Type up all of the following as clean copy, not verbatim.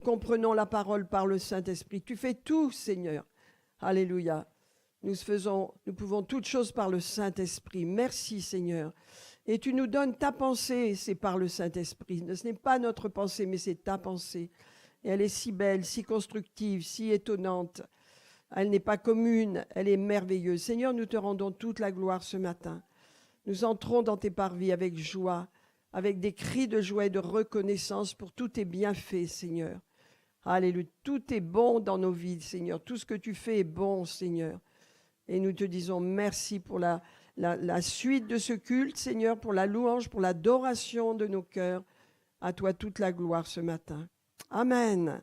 comprenons la parole par le Saint-Esprit. Tu fais tout, Seigneur. Alléluia. Nous pouvons toutes choses par le Saint-Esprit. Merci, Seigneur. Et tu nous donnes ta pensée, c'est par le Saint-Esprit. Ce n'est pas notre pensée, mais c'est ta pensée. Et elle est si belle, si constructive, si étonnante. Elle n'est pas commune, elle est merveilleuse. Seigneur, nous te rendons toute la gloire ce matin. Nous entrons dans tes parvis avec joie, avec des cris de joie et de reconnaissance pour tous tes bienfaits, Seigneur. Alléluia. Tout est bon dans nos vies, Seigneur. Tout ce que tu fais est bon, Seigneur. Et nous te disons merci pour la suite de ce culte, Seigneur, pour la louange, pour l'adoration de nos cœurs. À toi toute la gloire ce matin. Amen.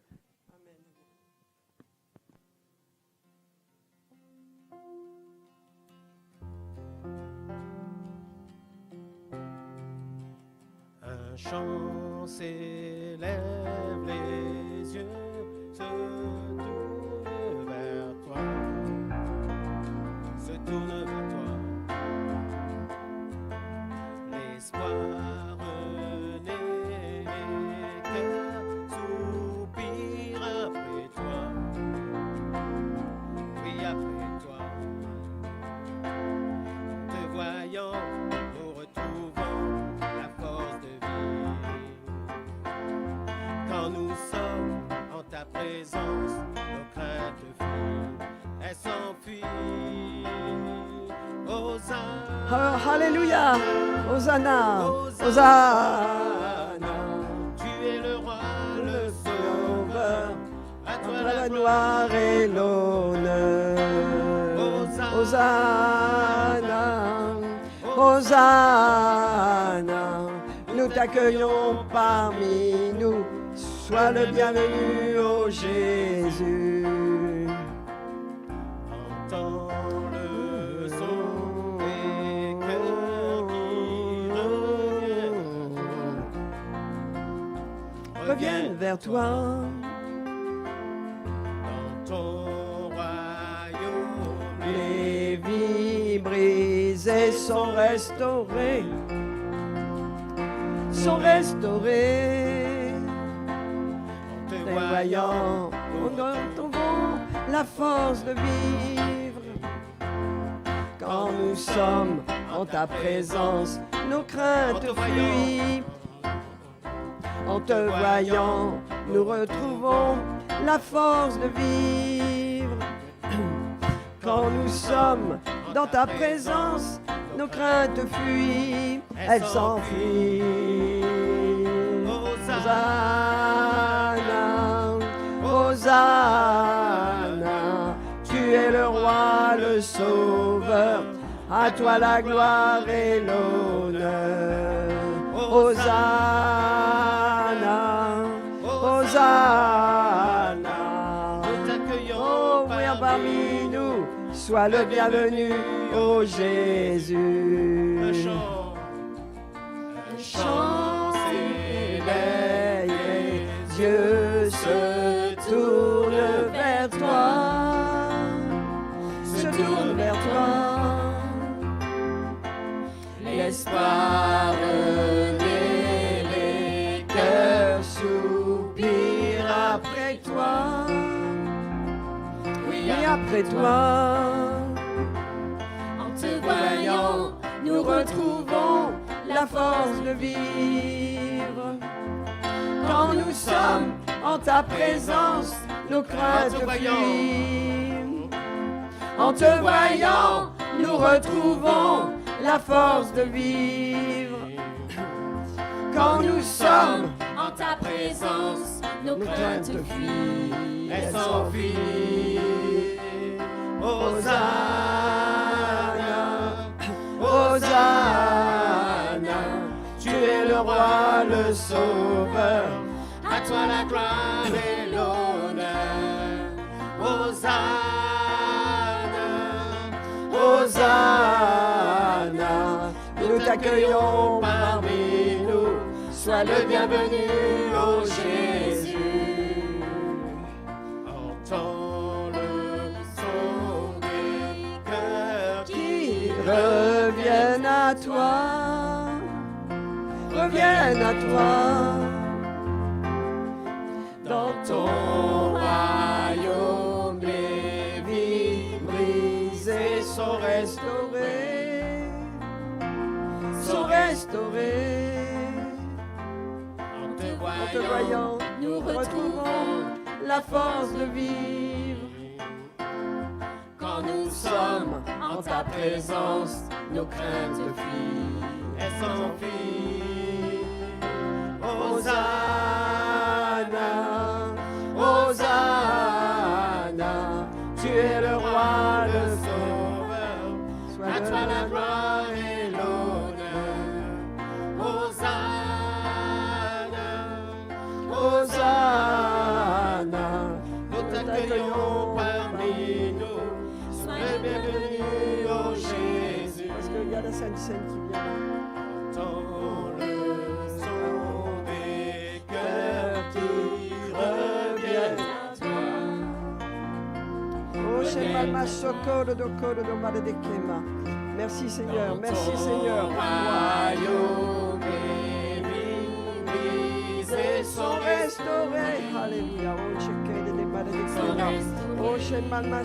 Un chant s'élève, les yeux se tournent vers toi, se tournent vers toi. L'espoir renaît, les cœurs soupirent après toi, oui après toi. Te voyant, nous retrouvons la force de vivre. Quand nous sommes en ta présence, nos craintes fuient, elles s'enfuient. Hosanna, Alléluia. Hosanna. Hosanna. Tu es le roi, le sauveur, à toi la gloire et l'honneur. Hosanna. Hosanna. Nous t'accueillons parmi nous. Sois le bienvenu, ô Jésus. Entends le son des cœurs qui Reviennent vers toi. Dans ton royaume, Les vies brisées sont restaurées. Sont restaurées. en te Te voyant, voyant, nous retrouvons la force de vivre. Quand nous sommes en ta présence, nos craintes fuient. En te voyant, nous retrouvons la force de vivre. Quand nous sommes dans ta présence, nos craintes fuient, elles s'enfuient. Hosanna, Hosanna, tu es le roi, le sauveur, à toi la gloire et l'honneur. Hosanna, Hosanna, nous t'accueillons oh, viens parmi nous, sois le bienvenu, ô Jésus. un chant s'éveille, les yeux se tournent vers toi, se tournent vers toi. L'espoir renaît, les cœurs soupirent après toi, oui après toi. En te voyant, nous retrouvons la force de vivre. Quand nous sommes en ta présence, nos craintes fuient. En te voyant, nous retrouvons la force de vivre. Quand nous sommes en ta présence, nos craintes fuient. elles s'enfuient. Hosanna, Hosanna, tu es le roi, le sauveur, À toi la gloire et l'honneur. Hosanna, Hosanna, nous t'accueillons parmi nous, sois le bienvenu, ô Jésus. entends le son des cœurs Qui reviennent à toi, reviennent à toi. Dans ton restaurés. En En te te voyant, nous retrouvons la force de vivre. Quand nous sommes en ta présence, nos craintes fuient, elles s'enfuient. Hosanna, Hosanna, tu es le roi, le sauveur, à toi la gloire et l'honneur. Hosanna, Hosanna, nous t'accueillons parmi nous. Sois le bienvenu, oh Jésus. Parce qu'il y a la Sainte Seine qui vient. Entends le son des cœurs qui reviennent à toi. Oh, Shemalma Sokoro Dokoro Domare de Kema. Merci Seigneur, merci Seigneur. Royaume et Sont restaurés. Alléluia. Oh, Shekele de Mare de Kema. Oh, Shemalma En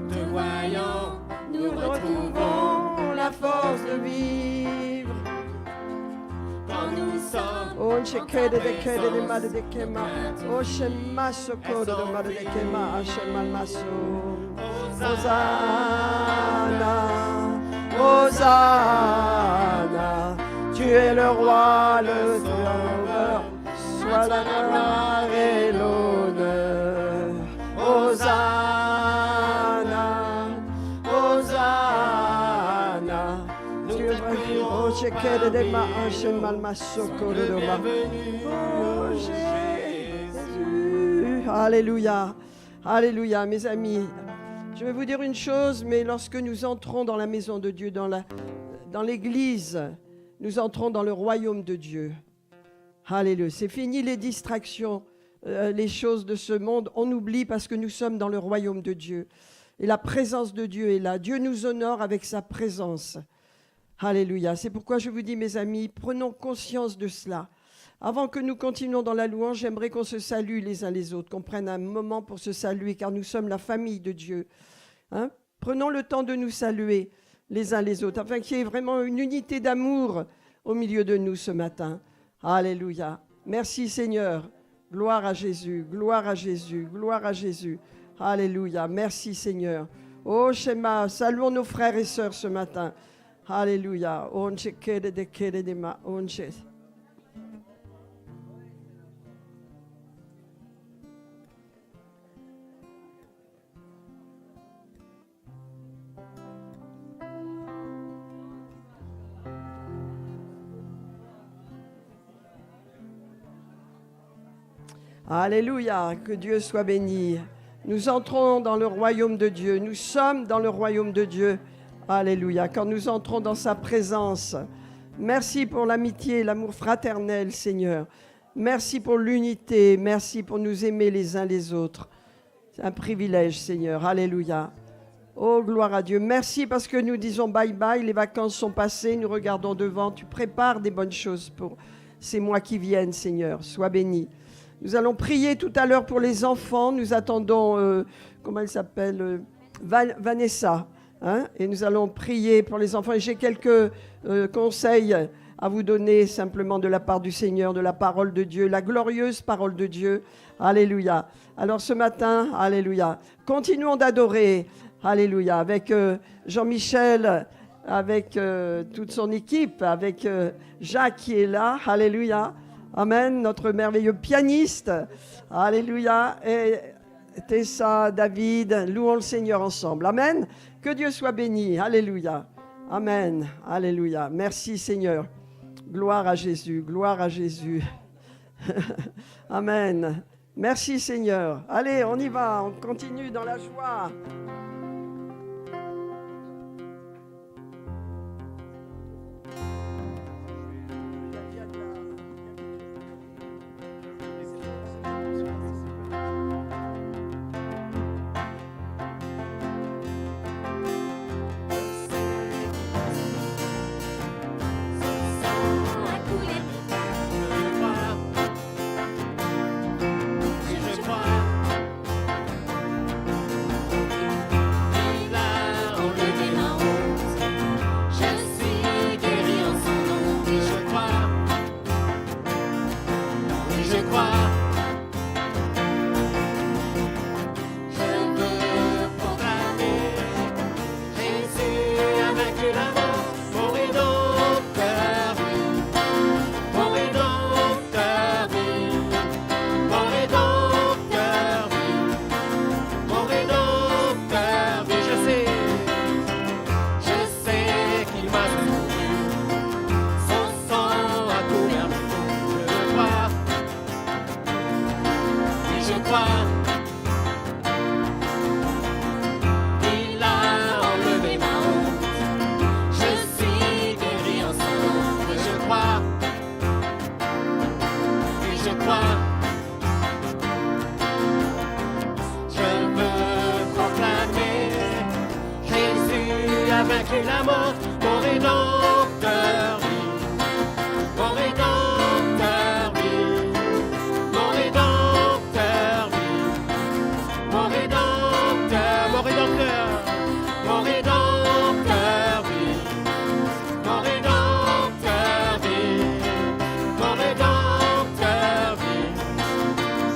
te voyant, nous Nous retrouvons retrouvons la force de vivre. quand nous sommes Oh, Shekele de Kele de Mare de Kema. Oh, Shema Sokoro de Mare de Kema. Shemalma Hosanna, Hosanna, tu es le roi, le sauveur, sois la gloire et l'honneur. Hosanna, Hosanna, tu es oh, Shekele de Ma, Shemalma Sokoro de Ma. Oh, Jésus, Alléluia, Alléluia, mes amis. Je vais vous dire une chose, mais lorsque nous entrons dans la maison de Dieu, dans l'église, nous entrons dans le royaume de Dieu. Alléluia. C'est fini les distractions, les choses de ce monde. On oublie parce que nous sommes dans le royaume de Dieu. Et la présence de Dieu est là. Dieu nous honore avec sa présence. Alléluia. C'est pourquoi je vous dis, mes amis, prenons conscience de cela. Avant que nous continuions dans la louange, j'aimerais qu'on se salue les uns les autres, qu'on prenne un moment pour se saluer, car nous sommes la famille de Dieu. Hein? Prenons le temps de nous saluer les uns les autres, afin qu'il y ait vraiment une unité d'amour au milieu de nous ce matin. Alléluia. Merci Seigneur. Gloire à Jésus, gloire à Jésus, gloire à Jésus. Alléluia. Merci Seigneur. Oh Shema, saluons nos frères et sœurs ce matin. Alléluia. Alléluia, que Dieu soit béni. Nous entrons dans le royaume de Dieu. Nous sommes dans le royaume de Dieu. Alléluia, quand nous entrons dans sa présence. Merci pour l'amitié, l'amour fraternel, Seigneur. Merci pour l'unité. Merci pour nous aimer les uns les autres. C'est un privilège, Seigneur. Alléluia. Oh, gloire à Dieu. Merci parce que nous disons bye-bye. Les vacances sont passées. Nous regardons devant. Tu prépares des bonnes choses pour ces mois qui viennent, Seigneur. Sois béni. Nous allons prier tout à l'heure pour les enfants. Nous attendons, comment elle s'appelle, Vanessa. Hein? Et nous allons prier pour les enfants. Et j'ai quelques conseils à vous donner simplement de la part du Seigneur, de la parole de Dieu, la glorieuse parole de Dieu. Alléluia. Alors ce matin, alléluia, continuons d'adorer. Alléluia. Avec Jean-Michel, avec toute son équipe, avec Jacques qui est là. Alléluia. Amen, notre merveilleux pianiste. Alléluia. Et Tessa, David, louons le Seigneur ensemble. Amen. Que Dieu soit béni. Alléluia. Amen. Alléluia. Merci Seigneur. Gloire à Jésus. Gloire à Jésus. Amen. Merci Seigneur. Allez, on y va. On continue dans la joie. Je crois je crois. Il a enlevé ma honte. Je suis guéri en son nom. Et je crois. Et je crois. Je veux proclamer. Jésus a vaincu la mort. Mon rédempteur vit. Mon rédempteur vit. Mon rédempteur vit. Mon rédempteur, mon rédempteur, mon rédempteur vit. Mon rédempteur vit. Mon rédempteur vit.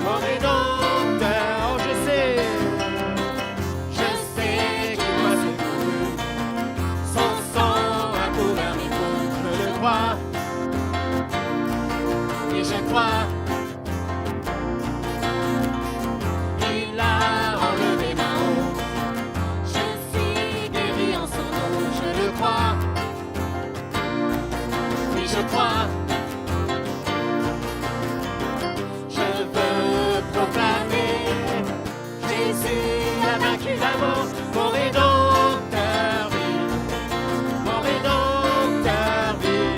Mon rédempteur, oh je sais qu'il m'a secouru. Son sang a couvert mes fautes, je le crois. Et je crois. Il a enlevé ma honte. Je suis guéri en son nom, je le crois. Oui, je crois. Je veux proclamer. Jésus a vaincu la mort. Mon rédempteur vit. Mon rédempteur vit.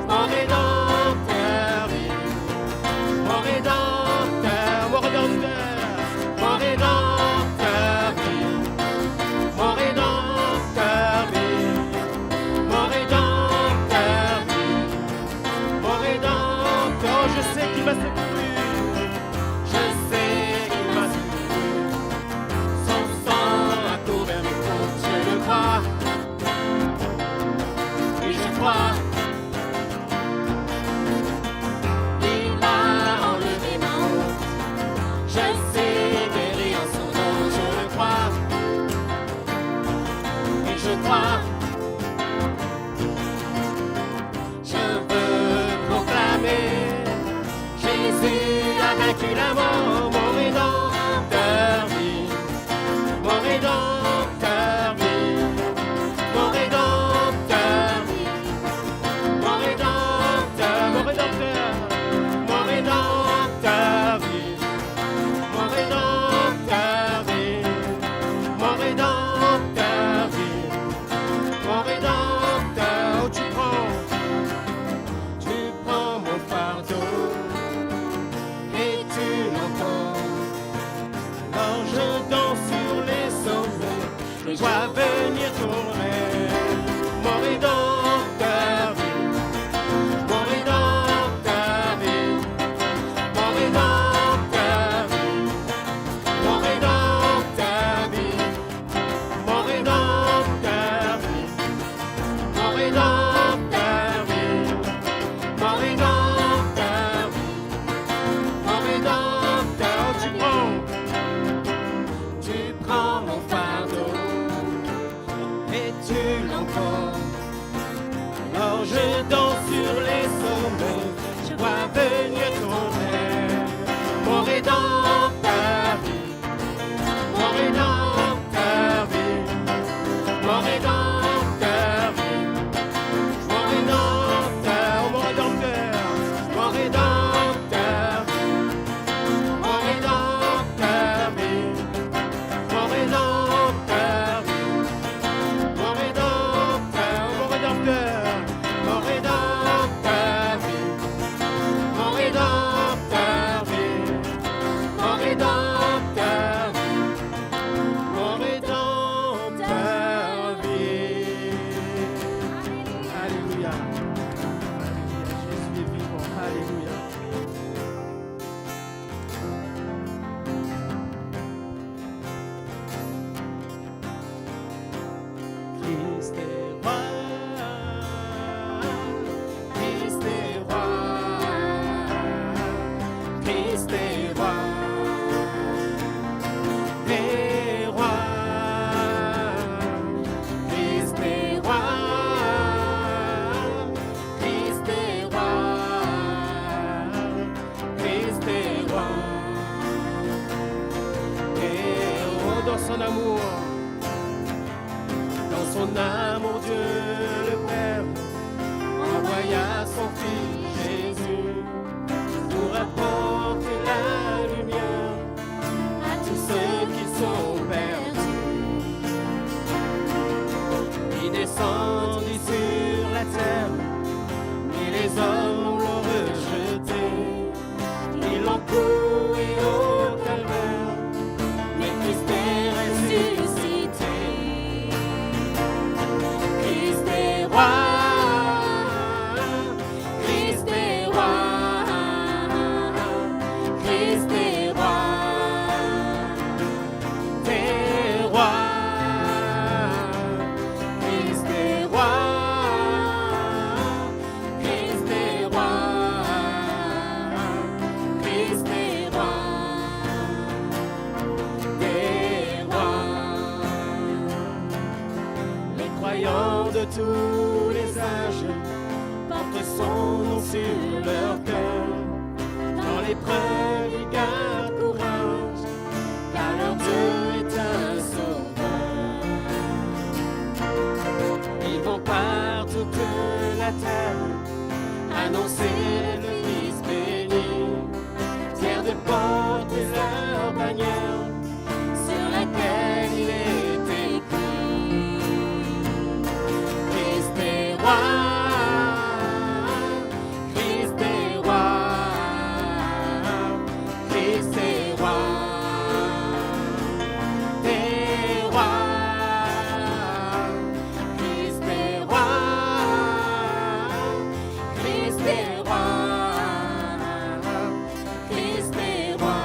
Mon rédempteur vit. Mon rédempteur, mon rédempteur, mon rédempteur vit. Mon rédempteur vit. Mon rédempteur vit. Mon rédempteur, oh, je sais qu'il m'a secouru. Je sais qu'il m'a secouru. Son sang a couvert mes fautes, je le crois. Et je crois. Il a enlevé ma honte. Je suis guéri en son nom, je le crois. Et je crois. Je veux proclamer. Jésus a vaincu la mort. Mon rédempteur vit. Mon rédempteur vit. Mon rédempteur vit. Mon rédempteur, mon rédempteur, mon rédempteur vit. Mon rédempteur vit. Mon rédempteur vit. Mon rédempteur, oh, tu prends mon fardeau et tu l'entends. Alors je danse sur les sommets, je vois venir ton rêve. Mon rédempteur vit. Mon rédempteur vit. Mon rédempteur vit. Mon rédempteur vit. Mon rédempteur vit. Mon rédempteur vit. Mon rédempteur vit. Mon rédempteur, tu prends mon fardeau et tu l'emportes. Alors je danse sur les sommets, je vois venir ton rêve. Mon rédempteur vit. Mon rédempteur vit. Mon rédempteur vit. Mon rédempteur, mon rédempteur, mon rédempteur vit. Mon rédempteur vit. Mon rédempteur vit. Mon rédempteur, mon rédempteur, mon rédempteur vit. Mon rédempteur vit. Mon rédempteur vit. Mon rédempteur vit. Alléluia. Alléluia. Jésus est vivant. Alléluia. Christ est roi. Christ est roi. Christ est roi. Est roi. Christ est roi. Christ est roi. Christ est roi. Et oh, dans son amour. Dans son amour, Dieu le Père envoya son Fils Jésus pour apporter la lumière. Christ est roi. T'es roi. Christ est roi. Christ est roi. Christ est roi. T'es roi. Les croyants de tous les âges portent son nom sur leur cœur. Dans l'épreuve, ils gardent courage, car leur Dieu est un sauveur. Ils vont par toute la terre annoncer le Fils béni, fiers de porter leur bannière sur laquelle il est écrit: Christ est roi. Christ est roi. Christ est roi. T'es roi. Christ est roi. Christ est roi. Christ est roi.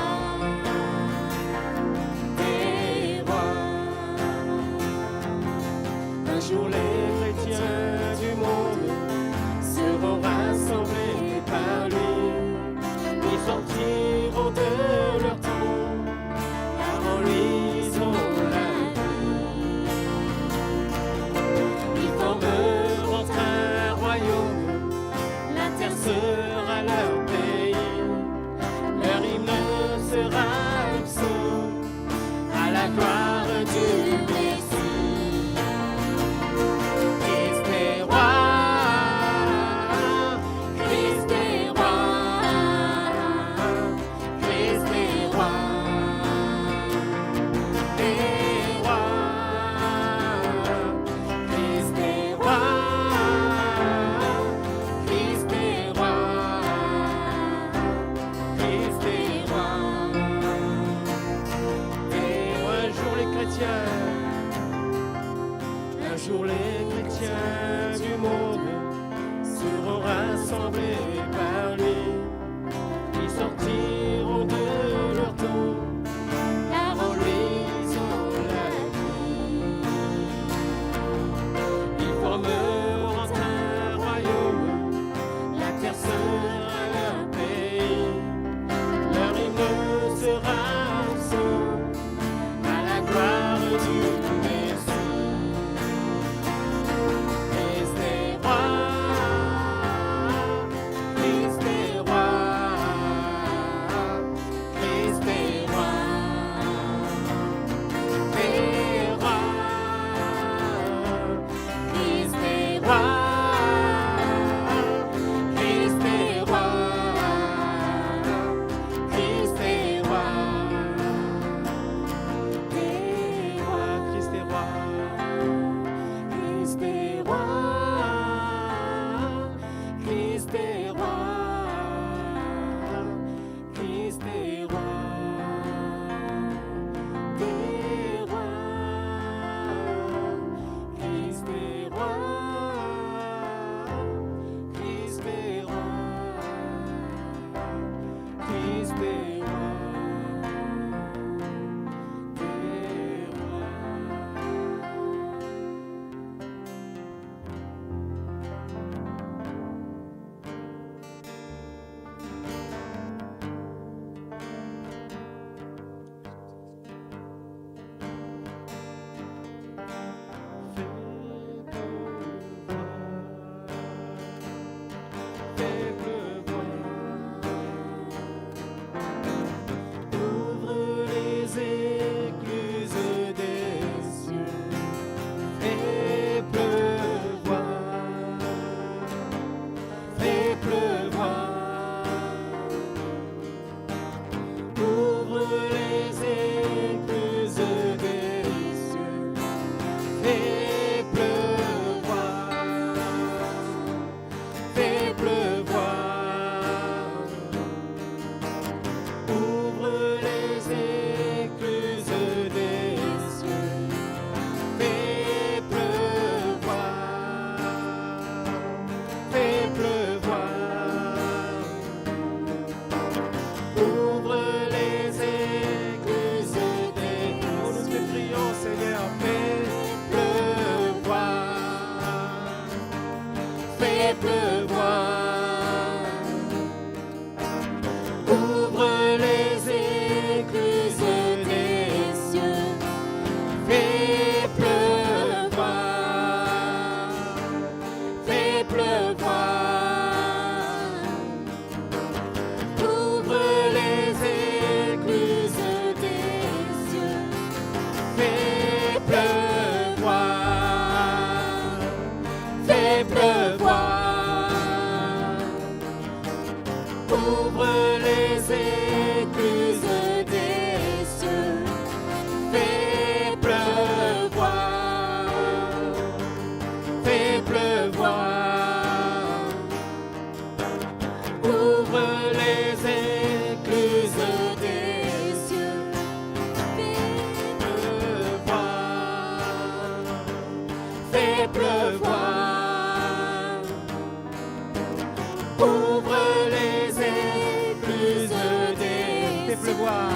pleuvoir,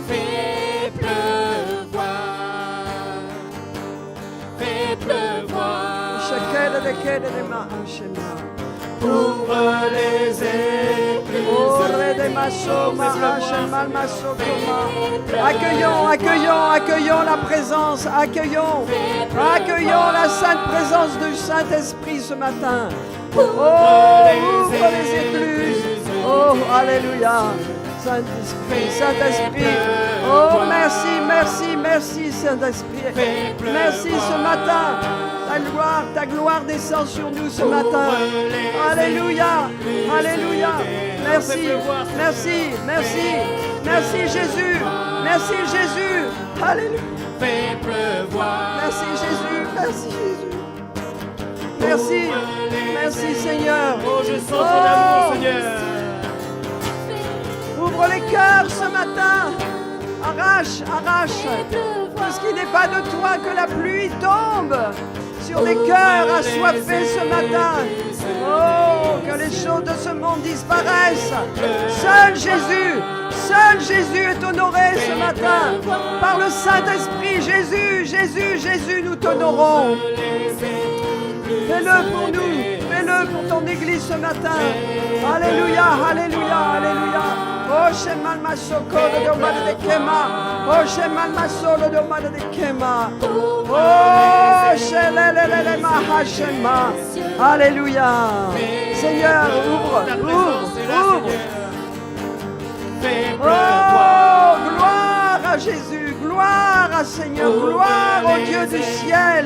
fais pleuvoir, fais pleuvoir. Ouvre les Accueillons la présence, accueillons la sainte présence du Saint-Esprit ce matin. Ouvre les écluses. Oh, alléluia. Saint-Esprit. Oh, merci, Saint-Esprit. Merci ce matin. Ta gloire descend sur nous ce matin. Alléluia. Merci Jésus. Alléluia. Merci Jésus. Merci Seigneur. Oh, je sens ton amour, Seigneur. Ouvre les cœurs ce matin. Arrache tout ce qui n'est pas de toi, que la pluie tombe sur les cœurs assoiffés ce matin. Oh, que les choses de ce monde disparaissent. Seul Jésus est honoré ce matin par le Saint-Esprit. Jésus, nous t'honorons. Fais-le pour nous, fais-le pour ton Église ce matin. Alléluia. Oh, Shemal Masokolo de Omade de Kema. Oh, Shemal Masolo de Omade de Kema. Oh, Shelelele Mahashema. Alléluia. Seigneur, ouvre. Oh, gloire à Jésus, gloire à Seigneur, gloire au Dieu du ciel,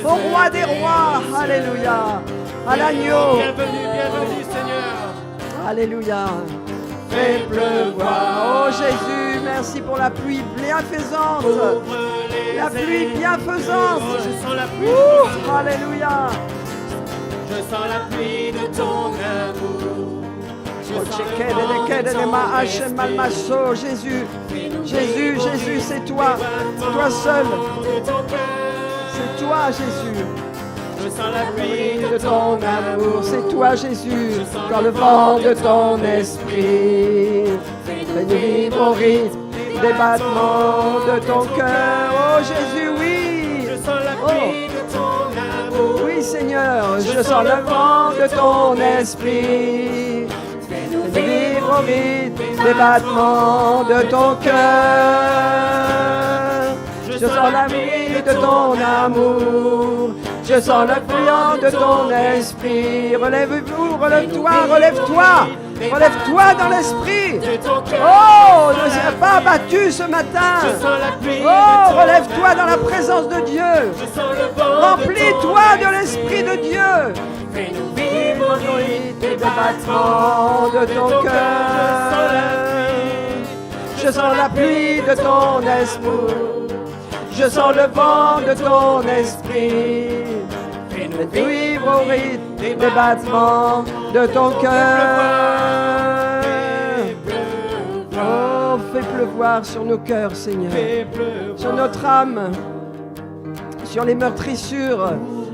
au roi des rois. Alléluia. À l'agneau. Bienvenue, Seigneur. Alléluia. Fais pleuvoir. Oh Jésus, merci pour la pluie bienfaisante. La pluie bienfaisante. Oh, je sens la pluie. Alléluia. Je sens la pluie de ton amour. Jésus, c'est toi seul. C'est toi, Jésus. Je sens la pluie De ton amour, c'est toi, Jésus. Quand le vent de ton esprit fait vivre au rythme des battements de ton cœur. Oh Jésus, oui. Je sens la pluie de ton amour. Oui, Seigneur, je sens le vent de ton esprit. Fais vivre au rythme des battements de ton cœur. Je sens la pluie de ton amour. Je sens le fuyant de ton esprit. Relève-toi dans l'esprit. Oh, ne sois pas abattu ce matin. Oh, relève-toi dans la présence de Dieu. Remplis-toi de l'esprit de Dieu. Fais-nous vivre au rythme des battements de ton cœur. Je sens la pluie de ton esprit. Je sens le vent de ton esprit. Fais-nous vivre au rythme des battements de ton cœur. Oh, fais pleuvoir sur nos cœurs, Seigneur. Sur notre âme. Sur les meurtrissures,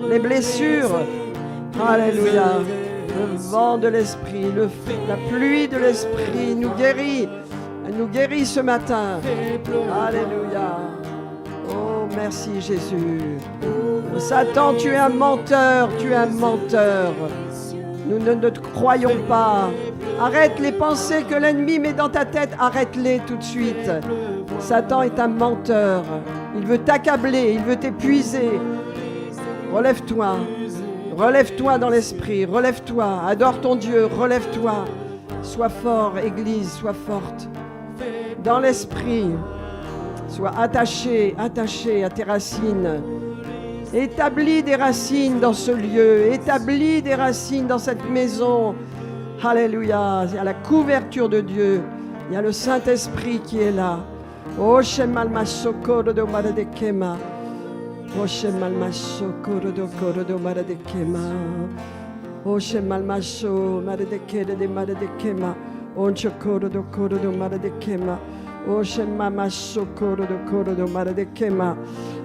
les blessures. Alléluia. Le vent de l'esprit, la pluie de l'esprit nous guérit. Elle nous guérit ce matin. Alléluia. Oh, merci Jésus. Satan, tu es un menteur, Nous ne te croyons pas. Arrête les pensées que l'ennemi met dans ta tête, arrête-les tout de suite. Satan est un menteur. Il veut t'accabler, il veut t'épuiser. Relève-toi. Relève-toi dans l'esprit, relève-toi. Adore ton Dieu, relève-toi. Sois fort, Église, sois forte. Dans l'esprit. Sois attaché à tes racines. Établis des racines dans ce lieu. Établis des racines dans cette maison. Alléluia. Il y a la couverture de Dieu. Il y a le Saint-Esprit qui est là. Oh, Shemal Masokoro do Maradekema. Oh, Shemal Masokoro do Koro do Maradekema. Oh, Shemal Maso Maradekede de Maradekema. Oh, Chokoro do Koro do Maradekema. Oh Shema, Masokoro do Koro do Maradekema.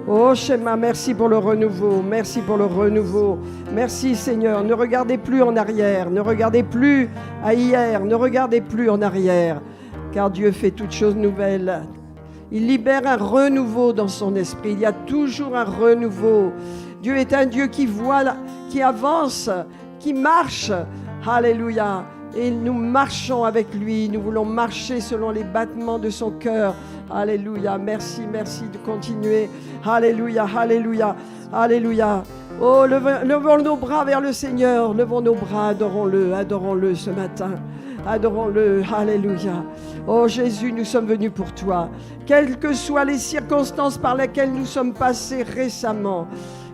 Oh Shema, merci pour le renouveau. Merci pour le renouveau. Merci Seigneur. Ne regardez plus en arrière. Ne regardez plus à hier. Ne regardez plus en arrière. car Dieu fait toutes choses nouvelles. Il libère un renouveau dans son esprit. Il y a toujours un renouveau. Dieu est un Dieu qui voit, qui avance, qui marche. Alléluia. Et nous marchons avec lui. Nous voulons marcher selon les battements de son cœur. Alléluia. Merci, merci de continuer. Alléluia, alléluia, alléluia. Oh, levons nos bras vers le Seigneur. Levons nos bras, adorons-le, adorons-le ce matin. Adorons-le, alléluia. Oh Jésus, nous sommes venus pour toi. Quelles que soient les circonstances par lesquelles nous sommes passés récemment,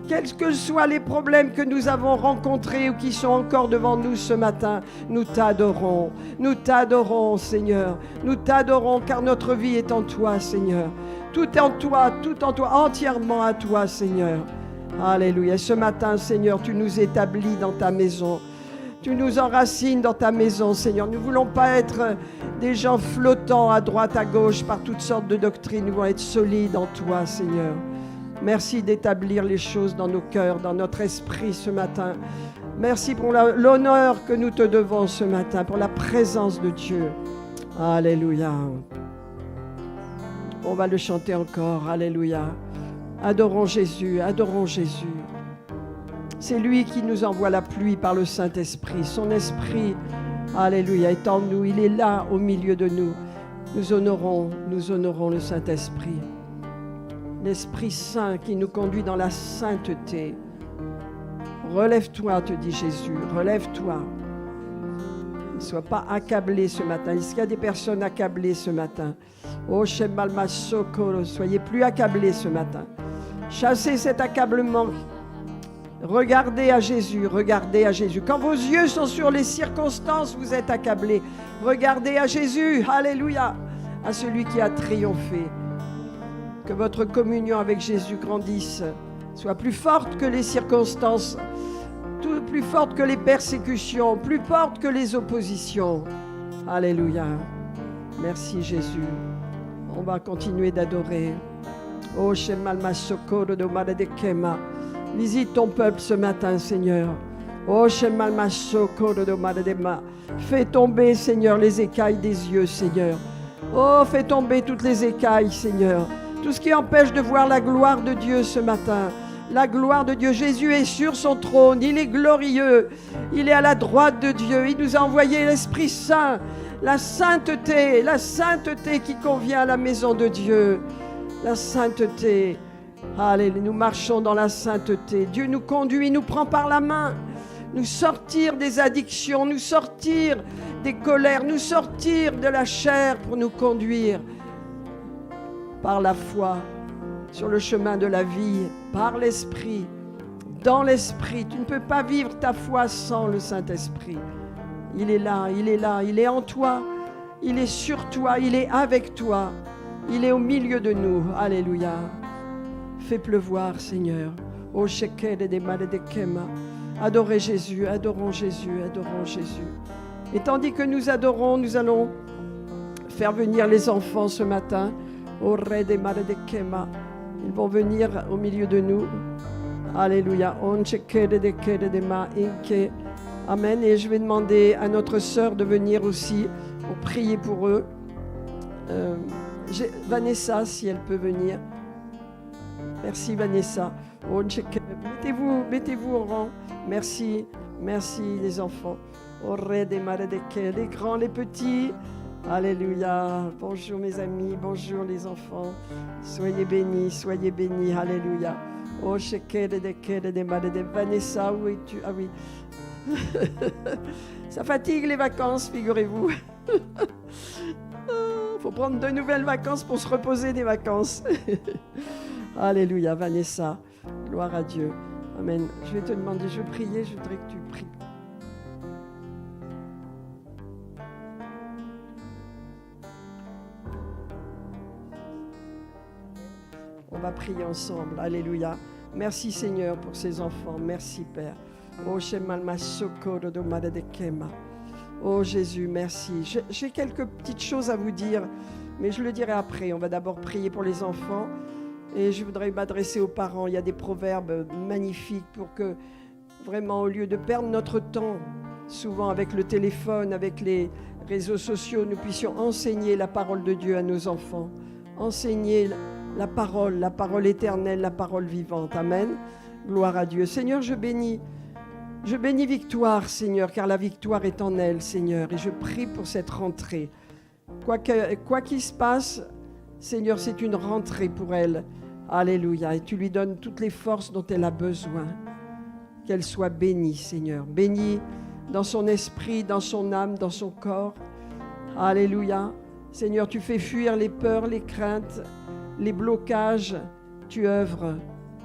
quels que soient les problèmes que nous avons rencontrés ou qui sont encore devant nous ce matin, nous t'adorons, Seigneur. Nous t'adorons car notre vie est en toi, Seigneur. Tout en toi, entièrement à toi, Seigneur. Alléluia. Ce matin, Seigneur, tu nous établis dans ta maison. Tu nous enracines dans ta maison, Seigneur. Nous ne voulons pas être des gens flottants à droite, à gauche par toutes sortes de doctrines. Nous voulons être solides en toi, Seigneur. Merci d'établir les choses dans nos cœurs, dans notre esprit ce matin. Merci pour l'honneur que nous te devons ce matin, pour la présence de Dieu. Alléluia. On va le chanter encore. Alléluia. Adorons Jésus, adorons Jésus. C'est lui qui nous envoie la pluie par le Saint-Esprit. Son esprit, alléluia, est en nous. Il est là au milieu de nous. Nous honorons le Saint-Esprit. L'Esprit Saint qui nous conduit dans la sainteté. Relève-toi, te dit Jésus, relève-toi. Ne sois pas accablé ce matin. Est-ce qu'il y a des personnes accablées ce matin? Oh, soyez plus accablés ce matin. Chassez cet accablement. Regardez à Jésus, regardez à Jésus. Quand vos yeux sont sur les circonstances, vous êtes accablés. Regardez à Jésus, alléluia, à celui qui a triomphé. Que votre communion avec Jésus grandisse, soit plus forte que les circonstances, plus forte que les persécutions, plus forte que les oppositions. Alléluia. Merci Jésus. On va continuer d'adorer. Oh, Shemalma Sokoro de Maradekema. Visite ton peuple ce matin, Seigneur. Oh, Shemalma Sokoro de Maradema. Fais tomber, Seigneur, les écailles des yeux, Seigneur. Oh, fais tomber toutes les écailles, Seigneur. Tout ce qui empêche de voir la gloire de Dieu ce matin. La gloire de Dieu. Jésus est sur son trône. Il est glorieux. Il est à la droite de Dieu. Il nous a envoyé l'Esprit Saint. La sainteté qui convient à la maison de Dieu. La sainteté. Alléluia, nous marchons dans la sainteté. Dieu nous conduit, nous prend par la main. Nous sortir des addictions, nous sortir des colères, nous sortir de la chair pour nous conduire par la foi sur le chemin de la vie, par l'Esprit, dans l'Esprit. Tu ne peux pas vivre ta foi sans le Saint-Esprit. Il est là, il est là, il est en toi, il est sur toi, il est avec toi, il est au milieu de nous. Alléluia. Fais pleuvoir, Seigneur. Oh, Shekel de Maledekema. Adorez Jésus, adorons Jésus, adorons Jésus. Et tandis que nous adorons, nous allons faire venir les enfants ce matin. Oh, Re de Maledekema. Ils vont venir au milieu de nous. Alléluia. On Shekel de Kede de Ma Inke. Amen. Et je vais demander à notre sœur de venir aussi pour prier pour eux. Vanessa, si elle peut venir. Merci Vanessa. Mettez-vous au rang. Merci, merci les enfants. Les grands, les petits. Alléluia. Bonjour mes amis, bonjour les enfants. Soyez bénis, alléluia. Oh, Vanessa, où es-tu? Ah oui. Ça fatigue les vacances, figurez-vous. Faut prendre de nouvelles vacances pour se reposer des vacances. Alléluia, Vanessa. Gloire à Dieu. Amen. Je vais te demander, je vais prier, je voudrais que tu pries. On va prier ensemble. Alléluia. Merci Seigneur pour ces enfants. Merci Père. Oh, Shemalma Sokoro do Maradekema. Oh Jésus, merci. J'ai quelques petites choses à vous dire, mais je le dirai après. On va d'abord prier pour les enfants. Et je voudrais m'adresser aux parents. Il y a des proverbes magnifiques pour que, vraiment, au lieu de perdre notre temps, souvent avec le téléphone, avec réseaux sociaux, nous puissions enseigner la parole de Dieu à nos enfants. Enseigner la parole éternelle, la parole vivante. Amen. Gloire à Dieu. Seigneur, je bénis Victoire, Seigneur, car la victoire est en elle, Seigneur. Et je prie pour cette rentrée. Quoi qu'il se passe, Seigneur, c'est une rentrée pour elle. Alléluia. Et tu lui donnes toutes les forces dont elle a besoin. Qu'elle soit bénie, Seigneur. Bénie dans son esprit, dans son âme, dans son corps. Alléluia. Seigneur, tu fais fuir les peurs, les craintes, les blocages. Tu œuvres.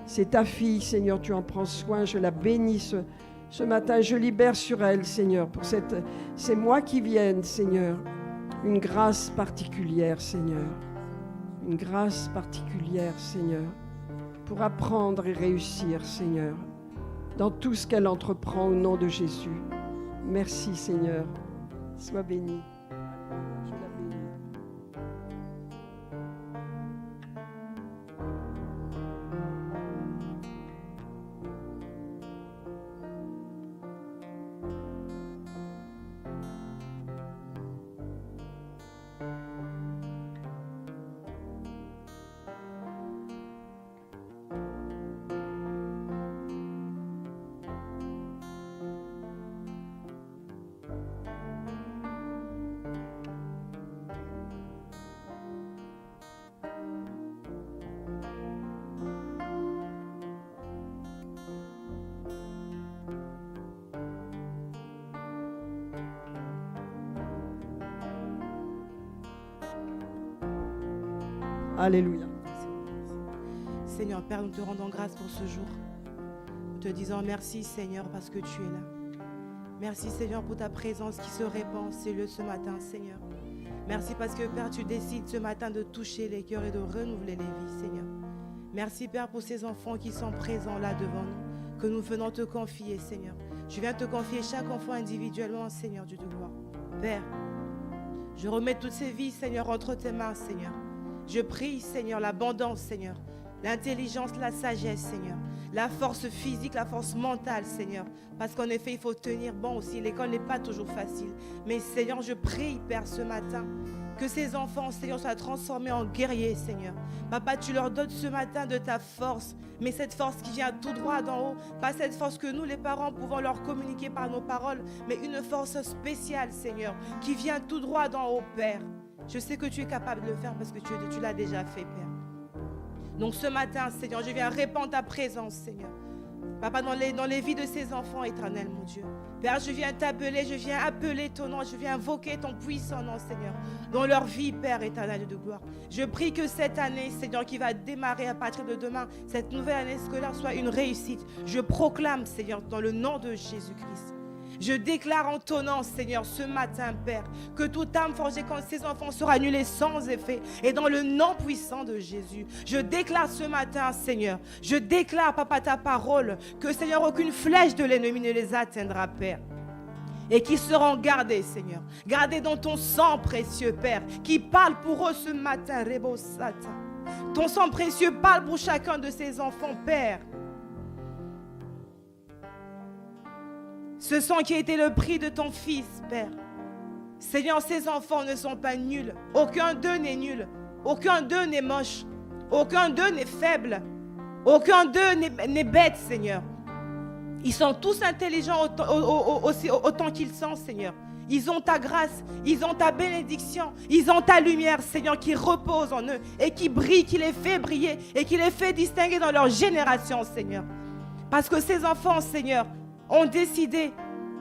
C'est ta fille, Seigneur, tu en prends soin. Je la bénis ce matin. Je libère sur elle, Seigneur, pour ces mois qui viennent, Seigneur. Une grâce particulière, Seigneur. Une grâce particulière, Seigneur, pour apprendre et réussir, Seigneur, dans tout ce qu'elle entreprend au nom de Jésus. Merci, Seigneur. Sois béni. Je la bénis. Alléluia. Seigneur Père, nous te rendons grâce pour ce jour. Nous te disons merci Seigneur parce que tu es là. Merci Seigneur pour ta présence qui se répand en ces lieux ce matin Seigneur. Merci parce que Père, tu décides ce matin de toucher les cœurs et de renouveler les vies Seigneur. Merci Père pour ces enfants qui sont présents là devant nous, que nous venons te confier Seigneur. Je viens te confier chaque enfant individuellement Seigneur Dieu de gloire. Père, je remets toutes ces vies Seigneur entre tes mains Seigneur. Je prie, Seigneur, l'abondance, Seigneur, l'intelligence, la sagesse, Seigneur, la force physique, la force mentale, Seigneur. Parce qu'en effet, il faut tenir bon aussi. L'école n'est pas toujours facile. Mais Seigneur, je prie, Père, ce matin, que ces enfants, Seigneur, soient transformés en guerriers, Seigneur. Papa, tu leur donnes ce matin de ta force, mais cette force qui vient tout droit d'en haut, pas cette force que nous, les parents, pouvons leur communiquer par nos paroles, mais une force spéciale, Seigneur, qui vient tout droit d'en haut, Père. Je sais que tu es capable de le faire parce que tu l'as déjà fait, Père. Donc ce matin, Seigneur, je viens répandre ta présence, Seigneur. Papa, dans les vies de ces enfants éternels, mon Dieu. Père, je viens t'appeler, je viens appeler ton nom, je viens invoquer ton puissant nom, Seigneur, dans leur vie, Père éternel de gloire. Je prie que cette année, Seigneur, qui va démarrer à partir de demain, cette nouvelle année scolaire soit une réussite. Je proclame, Seigneur, dans le nom de Jésus-Christ. Je déclare en ton nom, Seigneur, ce matin, Père, que toute âme forgée contre ces enfants sera annulée sans effet. Et dans le nom puissant de Jésus, je déclare ce matin, Seigneur, je déclare, Papa, ta parole, que, Seigneur, aucune flèche de l'ennemi ne les atteindra, Père. Et qui seront gardés, Seigneur, gardés dans ton sang précieux, Père, qui parle pour eux ce matin, Rebo Sata. Ton sang précieux parle pour chacun de ces enfants, Père. Ce sang qui a été le prix de ton Fils, Père. Seigneur, ces enfants ne sont pas nuls. Aucun d'eux n'est nul. Aucun d'eux n'est moche. Aucun d'eux n'est faible. Aucun d'eux n'est bête, Seigneur. Ils sont tous intelligents autant qu'ils sont, Seigneur. Ils ont ta grâce, ils ont ta bénédiction, ils ont ta lumière, Seigneur, qui repose en eux et qui brille, qui les fait briller et qui les fait distinguer dans leur génération, Seigneur. Parce que ces enfants, Seigneur, ont décidé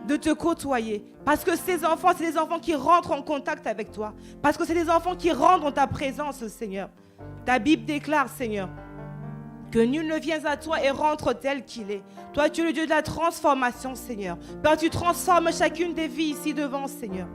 de te côtoyer. Parce que ces enfants, c'est des enfants qui rentrent en contact avec toi. Parce que c'est des enfants qui rentrent dans ta présence, Seigneur. Ta Bible déclare, Seigneur, que nul ne vient à toi et rentre tel qu'il est. Toi, tu es le Dieu de la transformation, Seigneur. Père, tu transformes chacune des vies ici devant, Seigneur.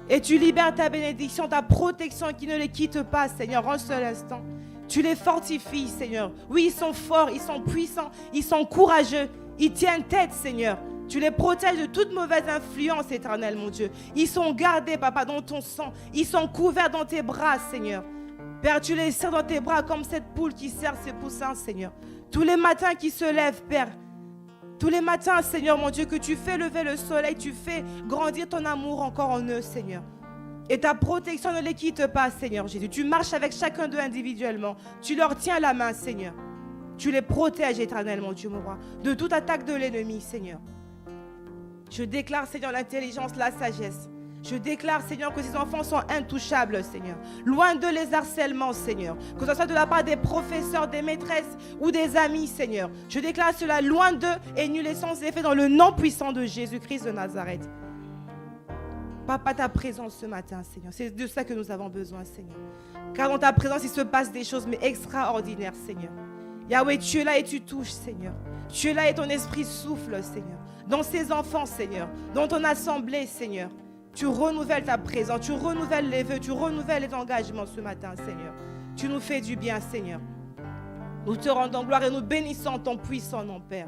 Et tu libères ta bénédiction, ta protection qui ne les quitte pas, Seigneur, un seul instant. Tu les fortifies, Seigneur. Oui, ils sont forts, ils sont puissants, ils sont courageux. Ils tiennent tête, Seigneur. Tu les protèges de toute mauvaise influence, éternelle, mon Dieu. Ils sont gardés, Papa, dans ton sang. Ils sont couverts dans tes bras, Seigneur. Père, tu les serres dans tes bras comme cette poule qui serre ses poussins, Seigneur. Tous les matins qui se lèvent, Père, Tous les matins, Seigneur mon Dieu, que tu fais lever le soleil, tu fais grandir ton amour encore en eux, Seigneur. Et ta protection ne les quitte pas, Seigneur Jésus. Tu marches avec chacun d'eux individuellement. Tu leur tiens la main, Seigneur. Tu les protèges éternellement, Dieu mon roi, de toute attaque de l'ennemi, Seigneur. Je déclare, Seigneur, l'intelligence, la sagesse. Je déclare, Seigneur, que ces enfants sont intouchables, Seigneur. Loin de les harcèlements, Seigneur. Que ce soit de la part des professeurs, des maîtresses ou des amis, Seigneur. Je déclare cela loin d'eux et nul essence est fait dans le nom puissant de Jésus-Christ de Nazareth. Papa, ta présence ce matin, Seigneur. C'est de ça que nous avons besoin, Seigneur. Car dans ta présence, il se passe des choses, mais extraordinaires, Seigneur. Yahweh, tu es là et tu touches, Seigneur. Tu es là et ton esprit souffle, Seigneur. Dans ces enfants, Seigneur. Dans ton assemblée, Seigneur. Tu renouvelles ta présence. Tu renouvelles les vœux. Tu renouvelles les engagements ce matin, Seigneur. Tu nous fais du bien, Seigneur. Nous te rendons gloire et nous bénissons ton puissant nom, Père.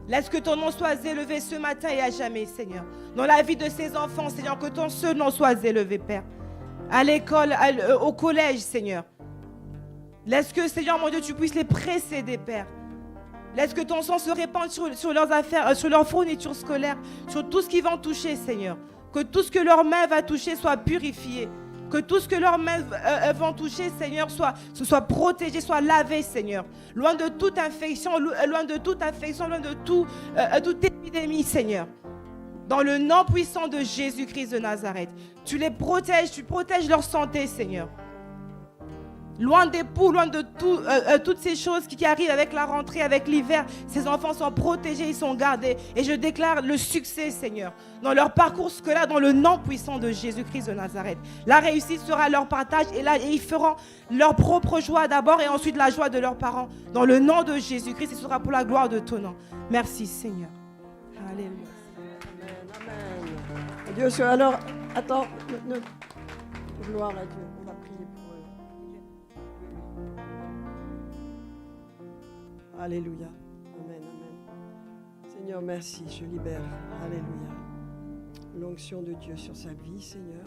Laisse que ton nom soit élevé ce matin et à jamais, Seigneur. Dans la vie de ces enfants, Seigneur, que ton seul nom soit élevé, Père. À l'école, au collège, Seigneur. Laisse que, Seigneur, mon Dieu, tu puisses les précéder, Père. Laisse que ton sang se répande sur leurs affaires, sur leur fourniture scolaire, sur tout ce qu'ils vont toucher, Seigneur. Que tout ce que leurs mains vont toucher soit purifié. Que tout ce que leurs mains vont toucher, Seigneur, soit protégé, soit lavé, Seigneur. Loin de toute infection, loin de toute toute épidémie, Seigneur. Dans le nom puissant de Jésus-Christ de Nazareth. Tu les protèges, tu protèges leur santé, Seigneur. Loin des poux, loin de toutes ces choses qui arrivent avec la rentrée, avec l'hiver. Ces enfants sont protégés, ils sont gardés. Et je déclare le succès, Seigneur, dans leur parcours scolaire, dans le nom puissant de Jésus-Christ de Nazareth. La réussite sera leur partage et ils feront leur propre joie d'abord et ensuite la joie de leurs parents. Dans le nom de Jésus-Christ, ce sera pour la gloire de ton nom. Merci, Seigneur. Alléluia. Amen. Dieu soit. Alors, attends. Gloire à Dieu. On va prier pour eux. Alléluia. Amen, amen. Seigneur, merci, je libère. Alléluia. L'onction de Dieu sur sa vie, Seigneur.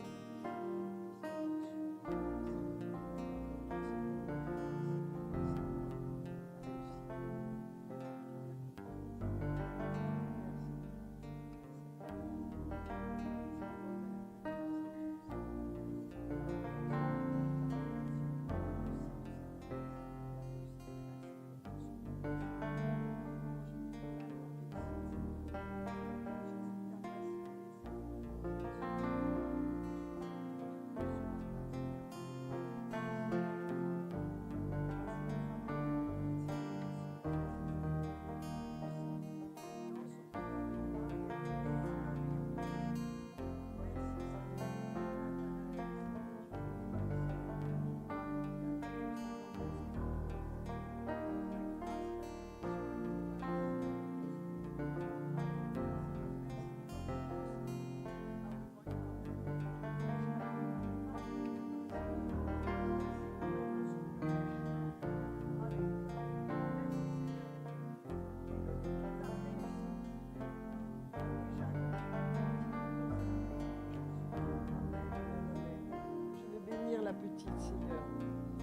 La petite, Seigneur.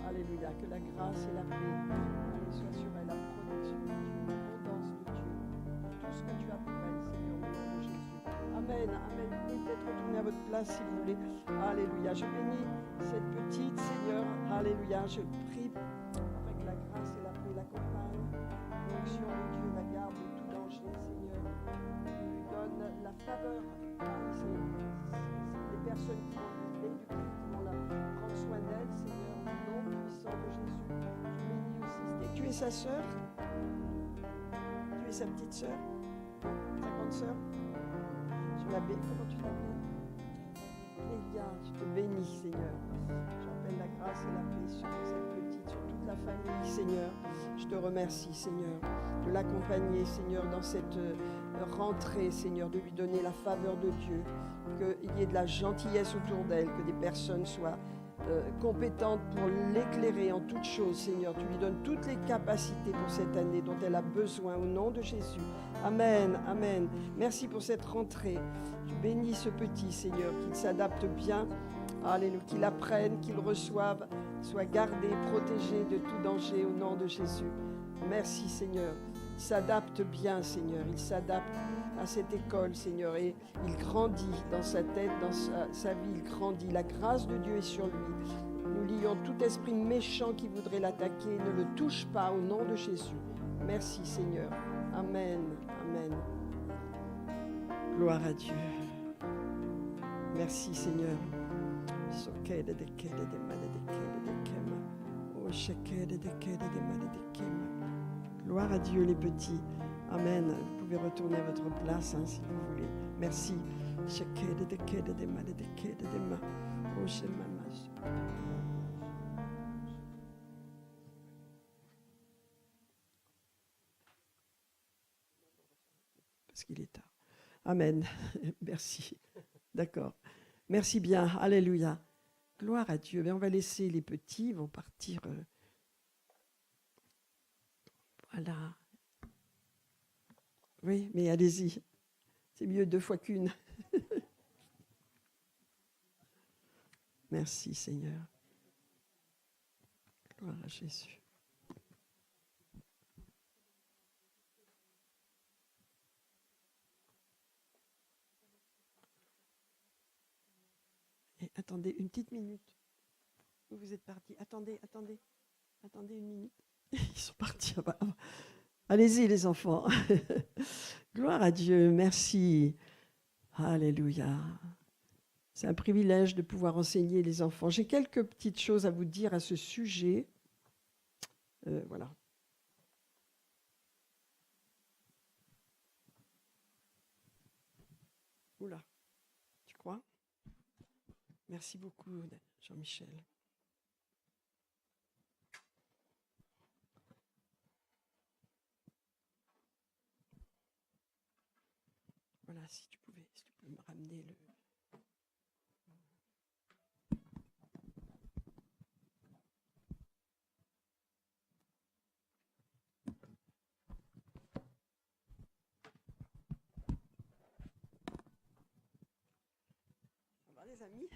Alléluia. Que la grâce et la paix soient sur elle, la protection de Dieu, l'abondance de Dieu. Tout ce que tu as pour elle, Seigneur, au nom de Jésus. Amen. Amen. Vous pouvez peut-être retourner à votre place si vous voulez. Alléluia. Je bénis cette petite, Seigneur. Alléluia. Je prie avec la grâce et la paix, l'accompagne. L'onction de Dieu la garde de tout danger, Seigneur. Il lui donne la faveur. C'est des personnes qui vont l'éduquer, qui vont la prendre soin d'elle, Seigneur, au nom puissant de Jésus. Je bénis aussi. Tu es sa sœur? Tu es sa petite sœur? Sa grande sœur? Je l'appelle, comment tu l'appelles? Lélia, je te bénis, Seigneur. J'appelle la grâce et la paix sur cette petite, sur toute la famille, Seigneur. Je te remercie, Seigneur, de l'accompagner, Seigneur, dans cette rentrée, Seigneur, de lui donner la faveur de Dieu, qu'il y ait de la gentillesse autour d'elle, que des personnes soient compétentes pour l'éclairer en toutes choses, Seigneur. Tu lui donnes toutes les capacités pour cette année dont elle a besoin, au nom de Jésus. Amen, amen. Merci pour cette rentrée. Je bénis ce petit, Seigneur, qu'il s'adapte bien, alléluia, qu'il apprenne, qu'il reçoive, soit gardé, protégé de tout danger, au nom de Jésus. Merci, Seigneur. s'adapte bien, Seigneur. Il s'adapte à cette école, Seigneur, et il grandit dans sa tête, dans sa vie, il grandit. La grâce de Dieu est sur lui. Nous lions tout esprit méchant qui voudrait l'attaquer. Ne le touche pas au nom de Jésus. Merci, Seigneur. Amen. Amen. Gloire à Dieu. Merci, Seigneur. Gloire à Dieu, les petits. Amen. Vous pouvez retourner à votre place si vous voulez. Merci. Parce qu'il est tard. Amen. Merci. D'accord. Merci bien. Alléluia. Gloire à Dieu. On va laisser les petits, ils vont partir. Voilà. Oui, mais allez-y. C'est mieux 2 fois qu'une. Merci Seigneur. Gloire à Jésus. Et attendez une petite minute. Vous êtes partis. Attendez une minute. Ils sont partis. Allez-y les enfants. Gloire à Dieu. Merci. Alléluia. C'est un privilège de pouvoir enseigner les enfants. J'ai quelques petites choses à vous dire à ce sujet. Voilà. Oula, tu crois? Merci beaucoup, Jean-Michel. Voilà, si tu peux me ramener le... Ça va les amis?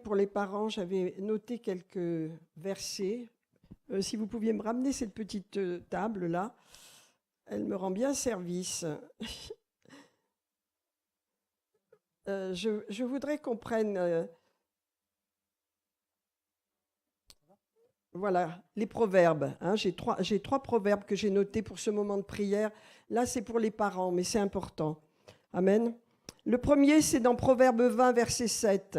Pour les parents, j'avais noté quelques versets. Si vous pouviez me ramener cette petite table-là, elle me rend bien service. Je voudrais qu'on prenne... voilà, les proverbes. J'ai trois proverbes que j'ai notés pour ce moment de prière. Là, c'est pour les parents, mais c'est important. Amen. Le premier, c'est dans Proverbe 20, verset 7.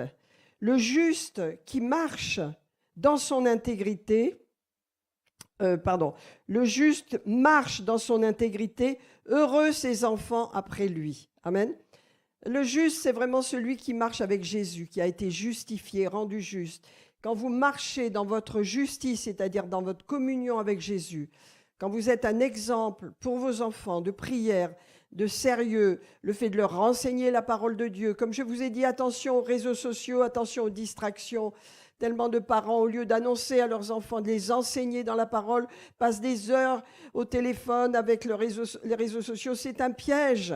Le juste qui marche dans son intégrité... le juste marche dans son intégrité, heureux ses enfants après lui. Amen. Le juste, c'est vraiment celui qui marche avec Jésus, qui a été justifié, rendu juste. Quand vous marchez dans votre justice, c'est-à-dire dans votre communion avec Jésus, quand vous êtes un exemple pour vos enfants de prière, de sérieux, le fait de leur renseigner la parole de Dieu, comme je vous ai dit, attention aux réseaux sociaux, attention aux distractions. Tellement de parents, au lieu d'annoncer à leurs enfants, de les enseigner dans la parole, passent des heures au téléphone avec les réseaux sociaux. C'est un piège.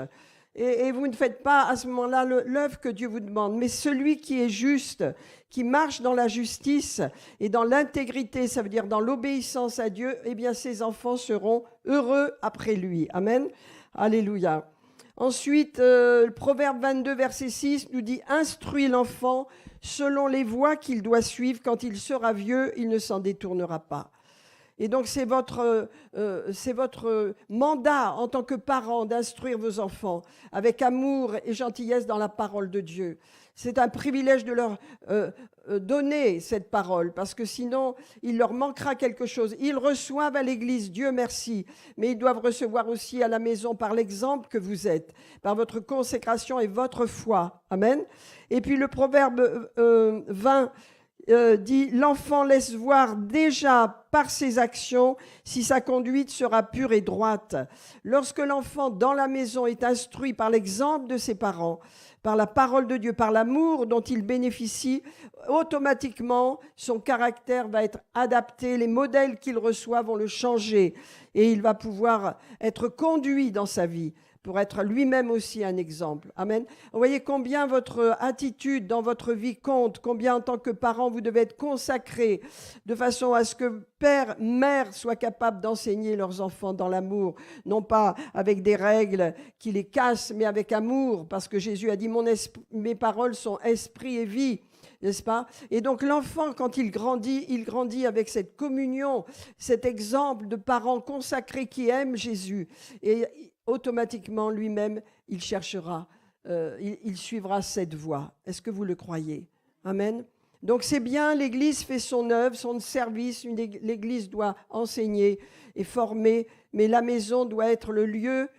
Et vous ne faites pas à ce moment-là l'œuvre que Dieu vous demande. Mais celui qui est juste, qui marche dans la justice et dans l'intégrité, ça veut dire dans l'obéissance à Dieu, eh bien ses enfants seront heureux après lui. Amen. Alléluia. Ensuite, le Proverbe 22, verset 6 nous dit « Instruis l'enfant selon les voies qu'il doit suivre. Quand il sera vieux, il ne s'en détournera pas. » Et donc, c'est votre mandat en tant que parent d'instruire vos enfants avec amour et gentillesse dans la parole de Dieu. C'est un privilège de leur donner cette parole parce que sinon, il leur manquera quelque chose. Ils reçoivent à l'église, Dieu merci, mais ils doivent recevoir aussi à la maison par l'exemple que vous êtes, par votre consécration et votre foi. Amen. Et puis le Proverbe 20 dit « L'enfant laisse voir déjà par ses actions si sa conduite sera pure et droite. » Lorsque l'enfant dans la maison est instruit par l'exemple de ses parents, par la parole de Dieu, par l'amour dont il bénéficie, automatiquement, son caractère va être adapté, les modèles qu'il reçoit vont le changer et il va pouvoir être conduit dans sa vie pour être lui-même aussi un exemple. Amen. Vous voyez combien votre attitude dans votre vie compte, combien en tant que parent vous devez être consacrés de façon à ce que père, mère soient capables d'enseigner leurs enfants dans l'amour, non pas avec des règles qui les cassent, mais avec amour, parce que Jésus a dit mes paroles sont esprit et vie. N'est-ce pas? Et donc l'enfant, quand il grandit avec cette communion, cet exemple de parents consacrés qui aiment Jésus. Et automatiquement, lui-même, il cherchera, il suivra cette voie. Est-ce que vous le croyez? Amen. Donc c'est bien, l'Église fait son œuvre, son service. L'Église doit enseigner et former, mais la maison doit être le lieu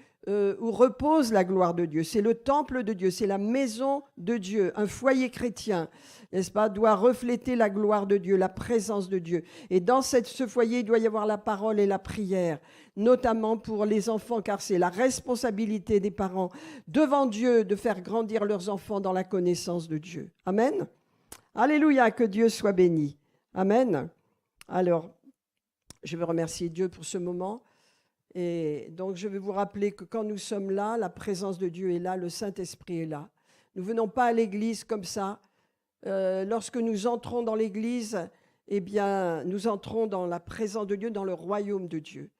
où repose la gloire de Dieu. C'est le temple de Dieu, c'est la maison de Dieu. Un foyer chrétien, n'est-ce pas, doit refléter la gloire de Dieu, la présence de Dieu. Et dans ce foyer, il doit y avoir la parole et la prière, notamment pour les enfants, car c'est la responsabilité des parents devant Dieu de faire grandir leurs enfants dans la connaissance de Dieu. Amen. Alléluia, que Dieu soit béni. Amen. Alors, je veux remercier Dieu pour ce moment. Et donc, je vais vous rappeler que quand nous sommes là, la présence de Dieu est là, le Saint-Esprit est là. Nous ne venons pas à l'église comme ça. Lorsque nous entrons dans l'église, eh bien, nous entrons dans la présence de Dieu, dans le royaume de Dieu.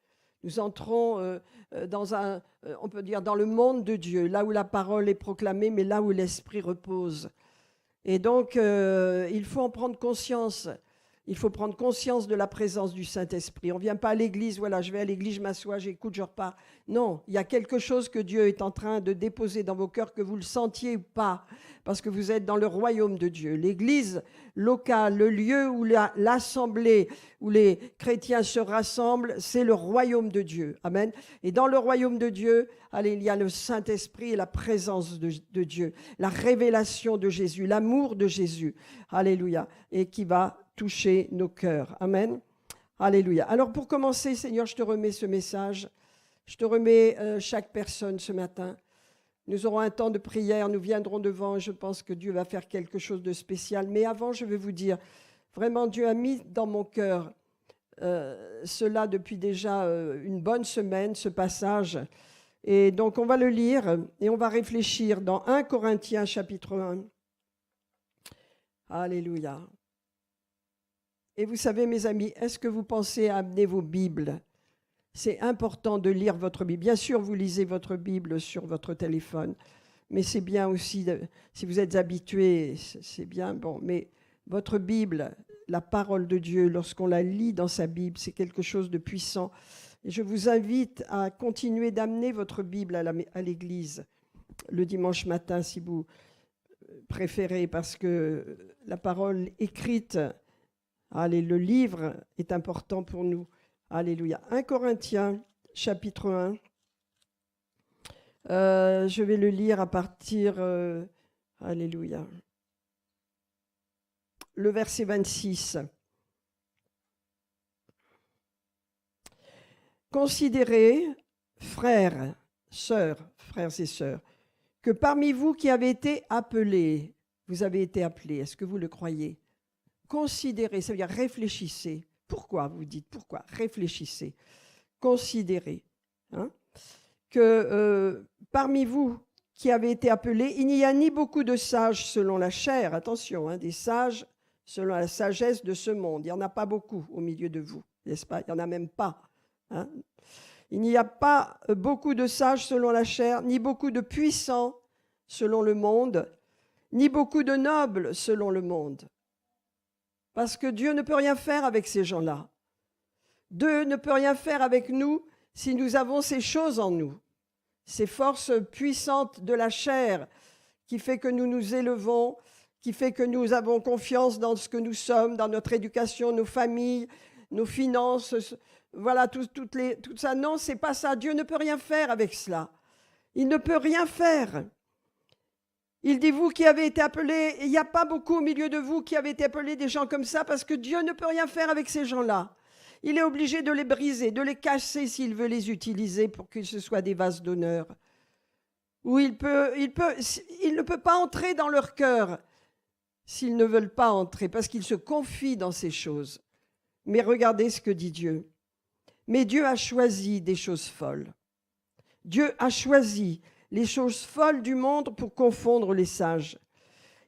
Nous entrons on peut dire, dans le monde de Dieu, là où la parole est proclamée, mais là où l'Esprit repose. Et donc, il faut en prendre conscience. Il faut prendre conscience de la présence du Saint-Esprit. On ne vient pas à l'église, voilà, je vais à l'église, je m'assois, j'écoute, je repars. Non, il y a quelque chose que Dieu est en train de déposer dans vos cœurs, que vous le sentiez ou pas, parce que vous êtes dans le royaume de Dieu. L'église locale, le lieu où l'assemblée, où les chrétiens se rassemblent, c'est le royaume de Dieu. Amen. Et dans le royaume de Dieu, allez, il y a le Saint-Esprit et la présence de Dieu, la révélation de Jésus, l'amour de Jésus. Alléluia. Et qui va toucher nos cœurs. Amen. Alléluia. Alors pour commencer, Seigneur, je te remets ce message. Je te remets chaque personne ce matin. Nous aurons un temps de prière, nous viendrons devant. Je pense que Dieu va faire quelque chose de spécial. Mais avant, je vais vous dire, vraiment, Dieu a mis dans mon cœur cela depuis déjà une bonne semaine, ce passage. Et donc, on va le lire et on va réfléchir dans 1 Corinthiens chapitre 1. Alléluia. Et vous savez, mes amis, est-ce que vous pensez à amener vos Bibles? C'est important de lire votre Bible. Bien sûr, vous lisez votre Bible sur votre téléphone, mais c'est bien aussi, si vous êtes habitué, c'est bien, bon, mais votre Bible, la parole de Dieu, lorsqu'on la lit dans sa Bible, c'est quelque chose de puissant. Et je vous invite à continuer d'amener votre Bible à l'église le dimanche matin, si vous préférez, parce que la parole écrite, allez, le livre est important pour nous. Alléluia. 1 Corinthiens, chapitre 1. Je vais le lire à partir, alléluia, le verset 26. Considérez, frères et sœurs, que parmi vous qui avez été appelés, vous avez été appelés, est-ce que vous le croyez? Considérez, ça veut dire réfléchissez. Pourquoi? Vous dites pourquoi? Réfléchissez. Considérez que parmi vous qui avez été appelés, il n'y a ni beaucoup de sages selon la chair, attention, des sages selon la sagesse de ce monde. Il n'y en a pas beaucoup au milieu de vous, n'est-ce pas? Il n'y en a même pas. Il n'y a pas beaucoup de sages selon la chair, ni beaucoup de puissants selon le monde, ni beaucoup de nobles selon le monde. Parce que Dieu ne peut rien faire avec ces gens-là. Dieu ne peut rien faire avec nous si nous avons ces choses en nous, ces forces puissantes de la chair qui fait que nous nous élevons, qui fait que nous avons confiance dans ce que nous sommes, dans notre éducation, nos familles, nos finances, voilà, tout ça. Non, c'est pas ça. Dieu ne peut rien faire avec cela. Il ne peut rien faire. Il dit, vous qui avez été appelés, il n'y a pas beaucoup au milieu de vous qui avez été appelés des gens comme ça, parce que Dieu ne peut rien faire avec ces gens-là. Il est obligé de les briser, de les casser s'il veut les utiliser pour que ce soient des vases d'honneur. Ou il ne peut pas entrer dans leur cœur s'ils ne veulent pas entrer, parce qu'ils se confient dans ces choses. Mais regardez ce que dit Dieu. Mais Dieu a choisi des choses folles. Dieu a choisi les choses folles du monde pour confondre les sages.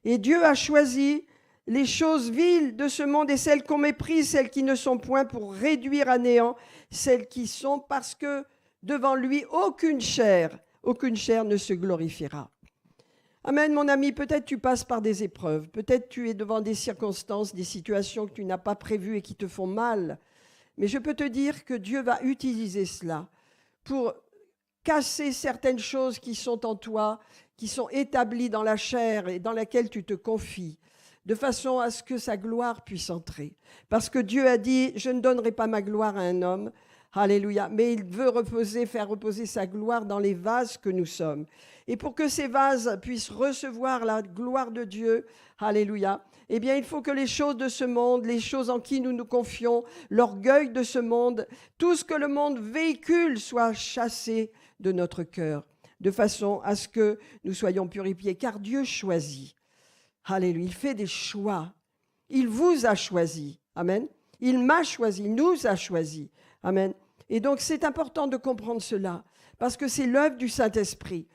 Et Dieu a choisi les choses viles de ce monde et celles qu'on méprise, celles qui ne sont point, pour réduire à néant celles qui sont, parce que devant lui, aucune chair ne se glorifiera. Amen, mon ami, peut-être tu passes par des épreuves, peut-être tu es devant des circonstances, des situations que tu n'as pas prévues et qui te font mal. Mais je peux te dire que Dieu va utiliser cela pour casser certaines choses qui sont en toi, qui sont établies dans la chair et dans laquelle tu te confies, de façon à ce que sa gloire puisse entrer. Parce que Dieu a dit, je ne donnerai pas ma gloire à un homme, alléluia, mais il veut faire reposer sa gloire dans les vases que nous sommes. Et pour que ces vases puissent recevoir la gloire de Dieu, alléluia, eh bien, il faut que les choses de ce monde, les choses en qui nous nous confions, l'orgueil de ce monde, tout ce que le monde véhicule soit chassé de notre cœur, de façon à ce que nous soyons purifiés. Car Dieu choisit. Alléluia. Il fait des choix. Il vous a choisi. Amen. Il m'a choisi, il nous a choisi. Amen. Et donc, c'est important de comprendre cela, parce que c'est l'œuvre du Saint-Esprit.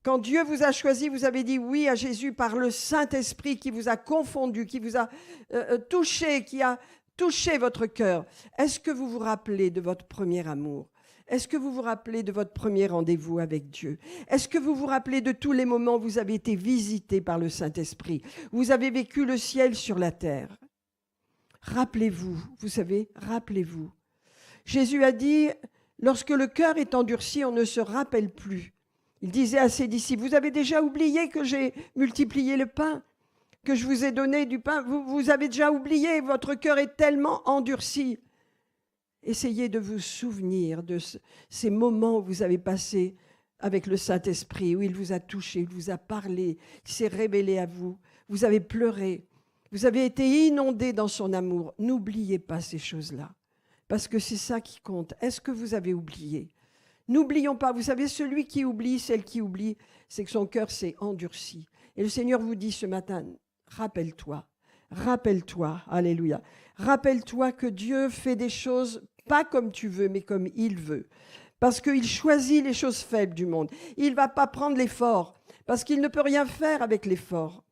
Quand Dieu vous a choisi, vous avez dit oui à Jésus par le Saint-Esprit qui vous a confondu, qui vous a touché, qui a touché votre cœur. Est-ce que vous vous rappelez de votre premier amour? Est-ce que vous vous rappelez de votre premier rendez-vous avec Dieu? Est-ce que vous vous rappelez de tous les moments où vous avez été visité par le Saint-Esprit? Vous avez vécu le ciel sur la terre. Rappelez-vous, vous savez, rappelez-vous. Jésus a dit, lorsque le cœur est endurci, on ne se rappelle plus. Il disait à ses disciples, vous avez déjà oublié que j'ai multiplié le pain, que je vous ai donné du pain, vous avez déjà oublié, votre cœur est tellement endurci. Essayez de vous souvenir de ces moments où vous avez passé avec le Saint-Esprit, où il vous a touché, il vous a parlé, il s'est révélé à vous, vous avez pleuré, vous avez été inondé dans son amour. N'oubliez pas ces choses-là, parce que c'est ça qui compte. Est-ce que vous avez oublié? N'oublions pas, vous savez, celui qui oublie, celle qui oublie, c'est que son cœur s'est endurci. Et le Seigneur vous dit ce matin, rappelle-toi, alléluia, rappelle-toi que Dieu fait des choses pas comme tu veux, mais comme il veut. Parce qu'il choisit les choses faibles du monde. Il ne va pas prendre les forts, parce qu'il ne peut rien faire avec les forts.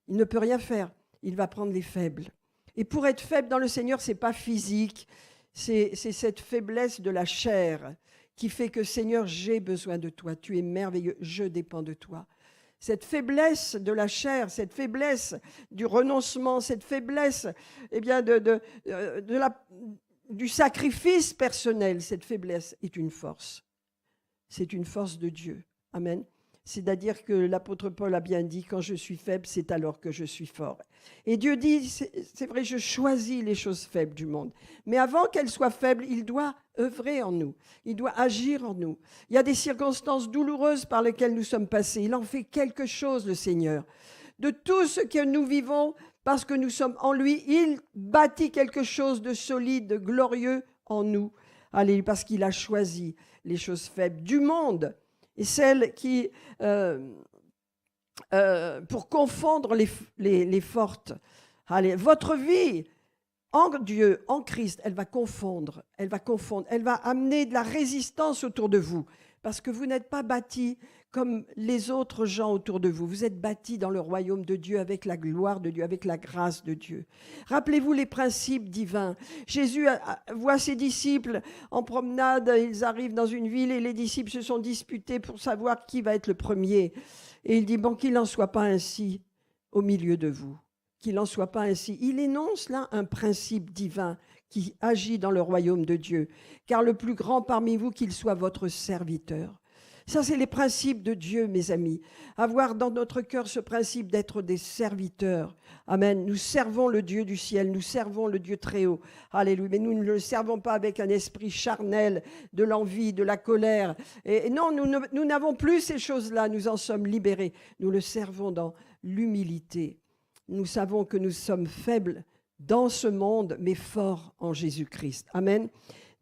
Il ne peut rien faire, il va prendre les faibles. Et pour être faible dans le Seigneur, ce n'est pas physique, c'est cette faiblesse de la chair qui fait que, Seigneur, j'ai besoin de toi, tu es merveilleux, je dépends de toi. Cette faiblesse de la chair, cette faiblesse du renoncement, cette faiblesse du sacrifice personnel, cette faiblesse est une force. C'est une force de Dieu. Amen. C'est-à-dire que l'apôtre Paul a bien dit, quand je suis faible, c'est alors que je suis fort. Et Dieu dit, c'est vrai, je choisis les choses faibles du monde. Mais avant qu'elles soient faibles, il doit œuvrer en nous. Il doit agir en nous. Il y a des circonstances douloureuses par lesquelles nous sommes passés. Il en fait quelque chose, le Seigneur. De tout ce que nous vivons, parce que nous sommes en lui, il bâtit quelque chose de solide, de glorieux en nous. Allez, parce qu'il a choisi les choses faibles du monde. Et celles qui, pour confondre les fortes. Allez, votre vie en Dieu, en Christ, elle va confondre, elle va amener de la résistance autour de vous. Parce que vous n'êtes pas bâtis comme les autres gens autour de vous. Vous êtes bâtis dans le royaume de Dieu avec la gloire de Dieu, avec la grâce de Dieu. Rappelez-vous les principes divins. Jésus voit ses disciples en promenade, ils arrivent dans une ville et les disciples se sont disputés pour savoir qui va être le premier. Et il dit, bon, qu'il n'en soit pas ainsi au milieu de vous. Qu'il n'en soit pas ainsi. Il énonce là un principe divin qui agit dans le royaume de Dieu. Car le plus grand parmi vous, qu'il soit votre serviteur. Ça, c'est les principes de Dieu, mes amis. Avoir dans notre cœur ce principe d'être des serviteurs. Amen. Nous servons le Dieu du ciel, nous servons le Dieu très haut. Alléluia. Mais nous ne le servons pas avec un esprit charnel, de l'envie, de la colère. Et non, nous n'avons plus ces choses-là, nous en sommes libérés. Nous le servons dans l'humilité. Nous savons que nous sommes faibles dans ce monde, mais forts en Jésus-Christ. Amen.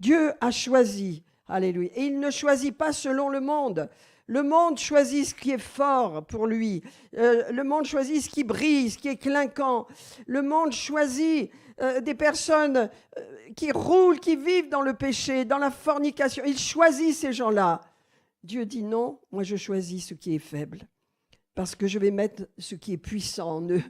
Dieu a choisi. Alléluia. Et il ne choisit pas selon le monde. Le monde choisit ce qui est fort pour lui. Le monde choisit ce qui brille, ce qui est clinquant. Le monde choisit des personnes qui roulent, qui vivent dans le péché, dans la fornication. Il choisit ces gens-là. Dieu dit non, moi je choisis ce qui est faible. Parce que je vais mettre ce qui est puissant en eux.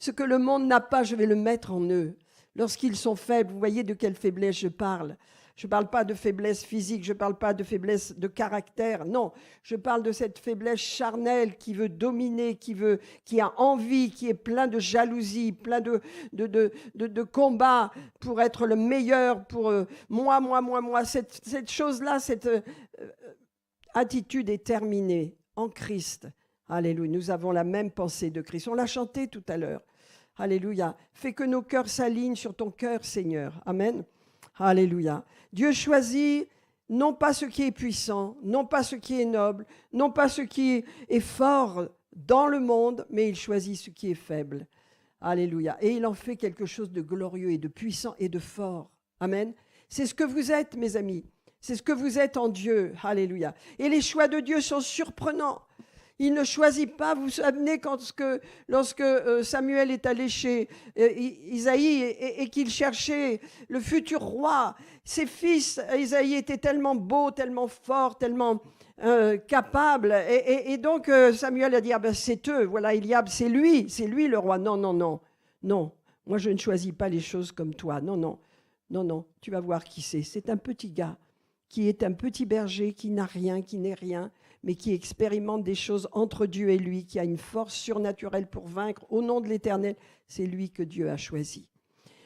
Ce que le monde n'a pas, je vais le mettre en eux. Lorsqu'ils sont faibles, vous voyez de quelle faiblesse je parle. Je ne parle pas de faiblesse physique, je ne parle pas de faiblesse de caractère. Non, je parle de cette faiblesse charnelle qui veut dominer, qui a envie, qui est plein de jalousie, plein de combats pour être le meilleur, pour moi. Cette chose-là, cette attitude est terminée en Christ. Alléluia, nous avons la même pensée de Christ. On l'a chanté tout à l'heure. Alléluia. Fais que nos cœurs s'alignent sur ton cœur, Seigneur. Amen. Alléluia. Dieu choisit non pas ce qui est puissant, non pas ce qui est noble, non pas ce qui est fort dans le monde, mais il choisit ce qui est faible. Alléluia. Et il en fait quelque chose de glorieux et de puissant et de fort. Amen. C'est ce que vous êtes, mes amis. C'est ce que vous êtes en Dieu. Alléluia. Et les choix de Dieu sont surprenants. Il ne choisit pas, vous vous souvenez lorsque Samuel est allé chez Isaïe et qu'il cherchait le futur roi, ses fils, Isaïe était tellement beau, tellement fort, tellement capable. Et donc Samuel a dit, ah ben c'est eux, voilà Eliab, c'est lui le roi. Non, moi je ne choisis pas les choses comme toi. Non, tu vas voir qui c'est. C'est un petit gars qui est un petit berger, qui n'a rien, qui n'est rien, mais qui expérimente des choses entre Dieu et lui, qui a une force surnaturelle pour vaincre au nom de l'Éternel. C'est lui que Dieu a choisi.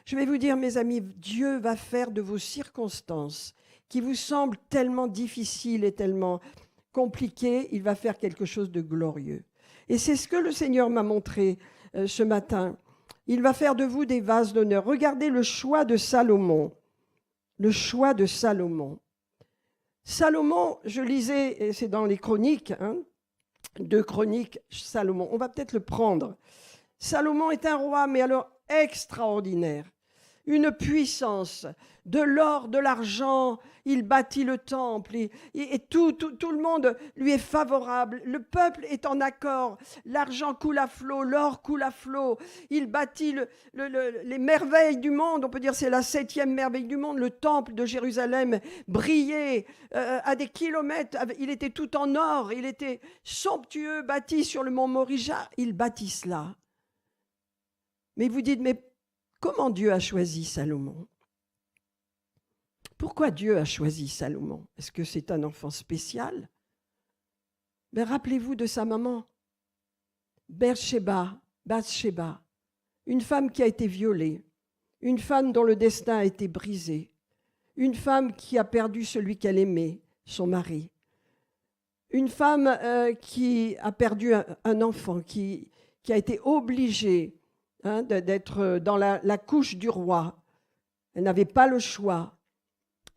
Je vais vous dire, mes amis, Dieu va faire de vos circonstances qui vous semblent tellement difficiles et tellement compliquées, il va faire quelque chose de glorieux. Et c'est ce que le Seigneur m'a montré ce matin. Il va faire de vous des vases d'honneur. Regardez le choix de Salomon. Le choix de Salomon. Salomon, je lisais, et c'est dans les Chroniques, 2 Chroniques, Salomon, on va peut-être le prendre. Salomon est un roi, mais alors extraordinaire. Une puissance, de l'or, de l'argent, il bâtit le temple et tout le monde lui est favorable. Le peuple est en accord, l'argent coule à flot, l'or coule à flot. Il bâtit les merveilles du monde, on peut dire c'est la 7e merveille du monde. Le temple de Jérusalem brillait à des kilomètres, il était tout en or, il était somptueux, bâti sur le mont Morija. Il bâtit cela. Mais vous dites, mais comment Dieu a choisi Salomon? Pourquoi Dieu a choisi Salomon? Est-ce que c'est un enfant spécial? Mais rappelez-vous de sa maman, Bathsheba, une femme qui a été violée, une femme dont le destin a été brisé, une femme qui a perdu celui qu'elle aimait, son mari, une femme qui a perdu un enfant, qui a été obligée d'être dans la couche du roi. Elle n'avait pas le choix.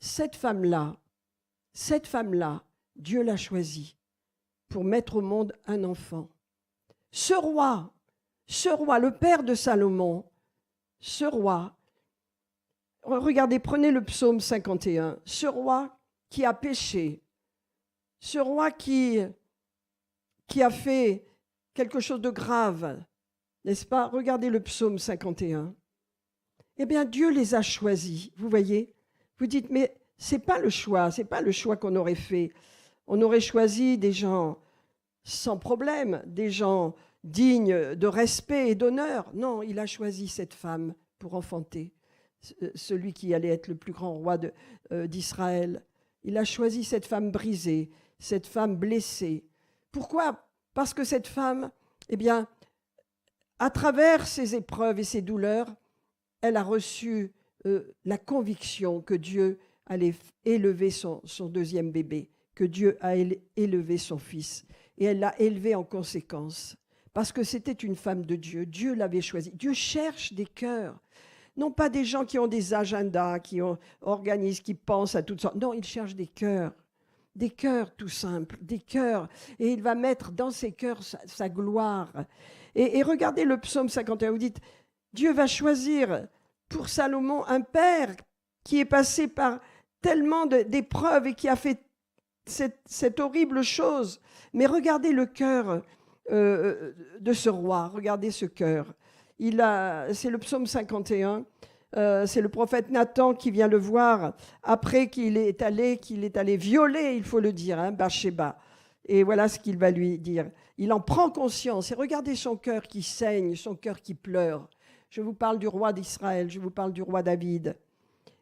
Cette femme-là, Dieu l'a choisie pour mettre au monde un enfant. Ce roi, le père de Salomon, ce roi, regardez, prenez le psaume 51, ce roi qui a péché, ce roi qui a fait quelque chose de grave, n'est-ce pas? Regardez le psaume 51. Eh bien, Dieu les a choisis, vous voyez? Vous dites, mais ce n'est pas le choix qu'on aurait fait. On aurait choisi des gens sans problème, des gens dignes de respect et d'honneur. Non, il a choisi cette femme pour enfanter celui qui allait être le plus grand roi d'Israël. Il a choisi cette femme brisée, cette femme blessée. Pourquoi? Parce que cette femme, eh bien, à travers ses épreuves et ses douleurs, elle a reçu la conviction que Dieu allait élever son deuxième bébé, que Dieu a élevé son fils. Et elle l'a élevé en conséquence, parce que c'était une femme de Dieu. Dieu l'avait choisie. Dieu cherche des cœurs, non pas des gens qui ont des agendas, qui organisent, qui pensent à toutes sortes. Non, il cherche des cœurs tout simples, des cœurs. Et il va mettre dans ces cœurs sa gloire. Et regardez le psaume 51, vous dites, Dieu va choisir pour Salomon un père qui est passé par tellement d'épreuves et qui a fait cette horrible chose. Mais regardez le cœur de ce roi, regardez ce cœur. C'est le psaume 51, c'est le prophète Nathan qui vient le voir après qu'il est allé violer, il faut le dire, Bathsheba. Et voilà ce qu'il va lui dire. Il en prend conscience. Et regardez son cœur qui saigne, son cœur qui pleure. Je vous parle du roi d'Israël, je vous parle du roi David.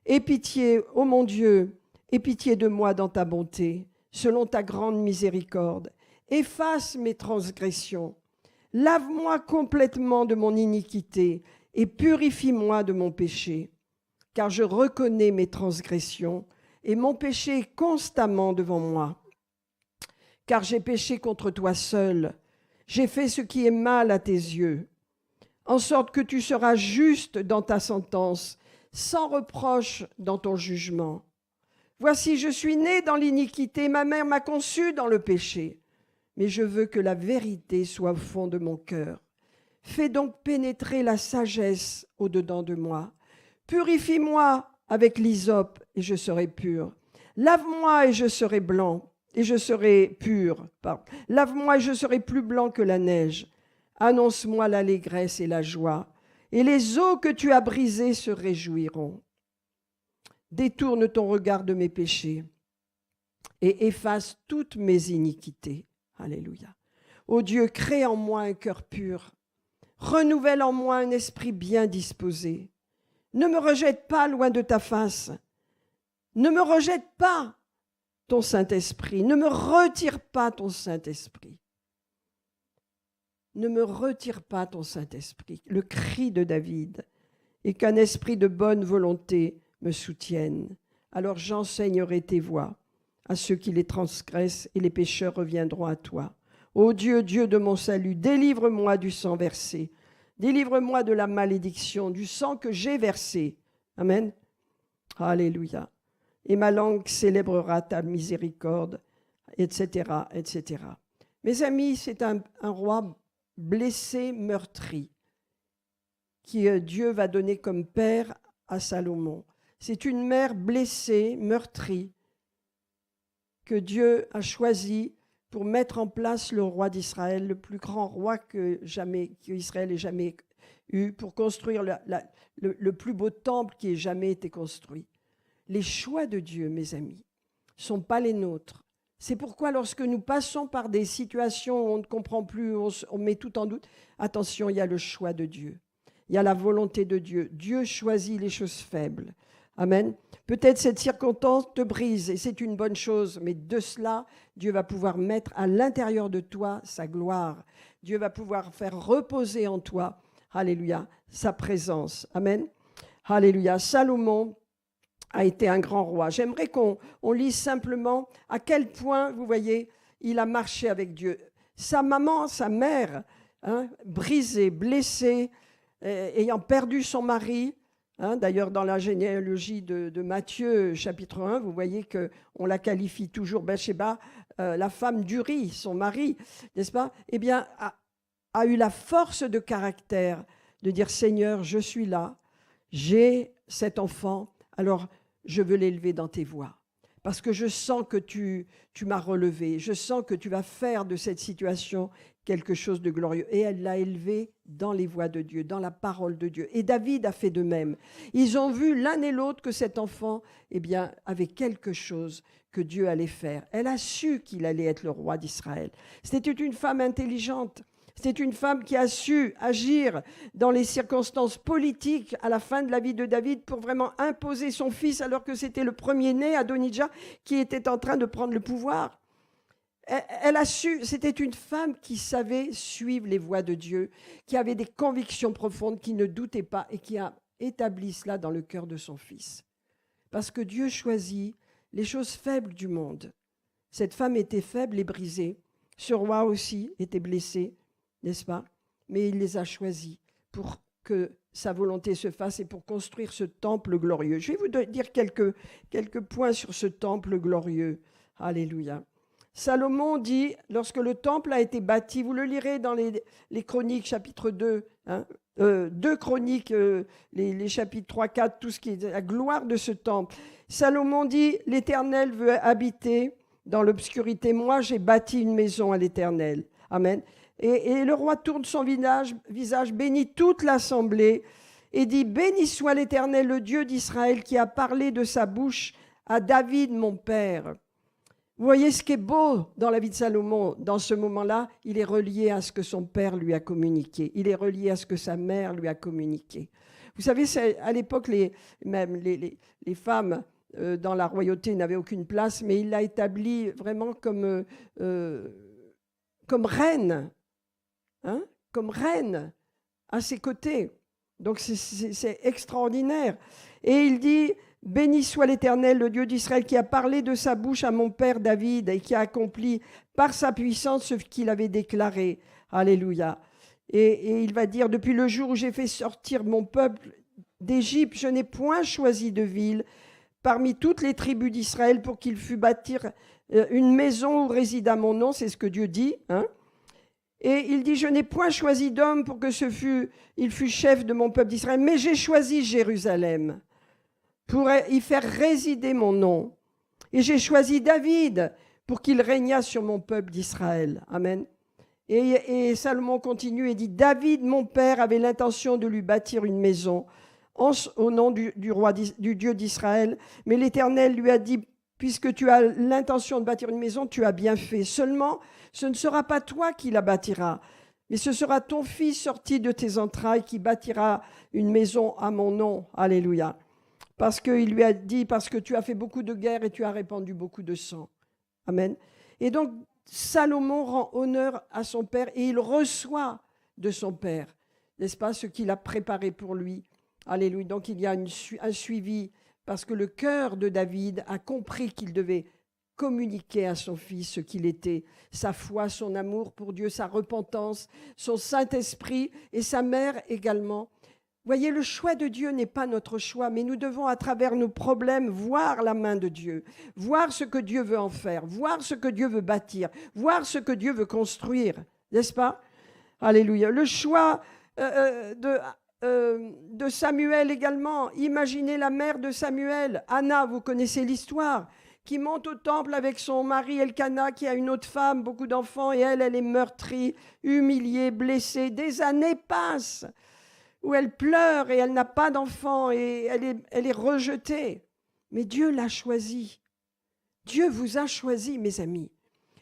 Aie pitié, ô mon Dieu, aie pitié de moi dans ta bonté, selon ta grande miséricorde. Efface mes transgressions. Lave-moi complètement de mon iniquité et purifie-moi de mon péché. Car je reconnais mes transgressions et mon péché est constamment devant moi. Car j'ai péché contre toi seul. J'ai fait ce qui est mal à tes yeux, en sorte que tu seras juste dans ta sentence, sans reproche dans ton jugement. Voici, je suis né dans l'iniquité, ma mère m'a conçu dans le péché. Mais je veux que la vérité soit au fond de mon cœur. Fais donc pénétrer la sagesse au-dedans de moi. Purifie-moi avec l'hysope et je serai pur. Lave-moi et je serai blanc et je serai pur. Lave-moi et je serai plus blanc que la neige. Annonce-moi l'allégresse et la joie, et les eaux que tu as brisées se réjouiront. Détourne ton regard de mes péchés et efface toutes mes iniquités. Alléluia. Ô Dieu, crée en moi un cœur pur. Renouvelle en moi un esprit bien disposé. Ne me rejette pas loin de ta face. Ne me rejette pas ton Saint-Esprit. Ne me retire pas ton Saint-Esprit. Ne me retire pas ton Saint-Esprit, le cri de David, et qu'un esprit de bonne volonté me soutienne. Alors j'enseignerai tes voies à ceux qui les transgressent, et les pécheurs reviendront à toi. Ô Dieu, Dieu de mon salut, délivre-moi du sang versé. Délivre-moi de la malédiction, du sang que j'ai versé. Amen. Alléluia. Et ma langue célébrera ta miséricorde, etc., etc. Mes amis, c'est un roi blessé, meurtri, qui Dieu va donner comme père à Salomon. C'est une mère blessée, meurtrie, que Dieu a choisi pour mettre en place le roi d'Israël, le plus grand roi qu'Israël ait jamais eu, pour construire le plus beau temple qui ait jamais été construit. Les choix de Dieu, mes amis, ne sont pas les nôtres. C'est pourquoi lorsque nous passons par des situations où on ne comprend plus, on met tout en doute, attention, il y a le choix de Dieu. Il y a la volonté de Dieu. Dieu choisit les choses faibles. Amen. Peut-être cette circonstance te brise et c'est une bonne chose, mais de cela, Dieu va pouvoir mettre à l'intérieur de toi sa gloire. Dieu va pouvoir faire reposer en toi, alléluia, sa présence. Amen. Alléluia. Salomon a été un grand roi. J'aimerais qu'on lise simplement à quel point, vous voyez, il a marché avec Dieu. Sa maman, sa mère, brisée, blessée, ayant perdu son mari. D'ailleurs, dans la généalogie de Matthieu, chapitre 1, vous voyez qu'on la qualifie toujours, Bathsheba, la femme d'Uri, son mari, n'est-ce pas? Eh bien, a eu la force de caractère de dire, Seigneur, je suis là, j'ai cet enfant, alors je veux l'élever dans tes voies. Parce que je sens que tu m'as relevé, je sens que tu vas faire de cette situation quelque chose de glorieux. Et elle l'a élevé dans les voies de Dieu, dans la parole de Dieu. Et David a fait de même. Ils ont vu l'un et l'autre que cet enfant, eh bien, avait quelque chose que Dieu allait faire. Elle a su qu'il allait être le roi d'Israël. C'était une femme intelligente. C'est une femme qui a su agir dans les circonstances politiques à la fin de la vie de David pour vraiment imposer son fils alors que c'était le premier-né, Adonijah, qui était en train de prendre le pouvoir. Elle a su, c'était une femme qui savait suivre les voies de Dieu, qui avait des convictions profondes, qui ne doutait pas et qui a établi cela dans le cœur de son fils. Parce que Dieu choisit les choses faibles du monde. Cette femme était faible et brisée. Ce roi aussi était blessé, n'est-ce pas? Mais il les a choisis pour que sa volonté se fasse et pour construire ce temple glorieux. Je vais vous dire quelques points sur ce temple glorieux. Alléluia. Salomon dit, lorsque le temple a été bâti, vous le lirez dans les Chroniques, chapitre 2, 2 Chroniques, les chapitres 3, 4, tout ce qui est la gloire de ce temple. Salomon dit, l'Éternel veut habiter dans l'obscurité. Moi, j'ai bâti une maison à l'Éternel. Amen. Et le roi tourne son visage, bénit toute l'assemblée et dit « Béni soit l'Éternel, le Dieu d'Israël, qui a parlé de sa bouche à David, mon père. » Vous voyez ce qui est beau dans la vie de Salomon, dans ce moment-là, il est relié à ce que son père lui a communiqué. Il est relié à ce que sa mère lui a communiqué. Vous savez, à l'époque, même les femmes dans la royauté n'avaient aucune place, mais il l'a établie vraiment comme reine, hein, comme reine à ses côtés. Donc c'est extraordinaire. Et il dit... Béni soit l'Éternel, le Dieu d'Israël, qui a parlé de sa bouche à mon père David et qui a accompli par sa puissance ce qu'il avait déclaré. Alléluia. Et il va dire, depuis le jour où j'ai fait sortir mon peuple d'Égypte, je n'ai point choisi de ville parmi toutes les tribus d'Israël pour qu'il fût bâtir une maison où résida mon nom, c'est ce que Dieu dit, hein. Et il dit, je n'ai point choisi d'homme pour que il fût chef de mon peuple d'Israël, mais j'ai choisi Jérusalem pour y faire résider mon nom. Et j'ai choisi David pour qu'il régnât sur mon peuple d'Israël. Amen. Et Salomon continue et dit, David, mon père, avait l'intention de lui bâtir une maison au nom du Dieu d'Israël. Mais l'Éternel lui a dit, puisque tu as l'intention de bâtir une maison, tu as bien fait. Seulement, ce ne sera pas toi qui la bâtiras, mais ce sera ton fils sorti de tes entrailles qui bâtira une maison à mon nom. Alléluia. Parce qu'il lui a dit, parce que tu as fait beaucoup de guerres et tu as répandu beaucoup de sang. Amen. Et donc, Salomon rend honneur à son père et il reçoit de son père, n'est-ce pas, ce qu'il a préparé pour lui. Alléluia. Donc, il y a un suivi parce que le cœur de David a compris qu'il devait communiquer à son fils ce qu'il était, sa foi, son amour pour Dieu, sa repentance, son Saint-Esprit et sa mère également. Voyez, le choix de Dieu n'est pas notre choix, mais nous devons, à travers nos problèmes, voir la main de Dieu, voir ce que Dieu veut en faire, voir ce que Dieu veut bâtir, voir ce que Dieu veut construire, n'est-ce pas? Alléluia. Le choix de Samuel également. Imaginez la mère de Samuel, Anna, vous connaissez l'histoire, qui monte au temple avec son mari Elkana, qui a une autre femme, beaucoup d'enfants, et elle est meurtrie, humiliée, blessée. Des années passent où elle pleure et elle n'a pas d'enfant et elle est rejetée. Mais Dieu l'a choisie. Dieu vous a choisi, mes amis.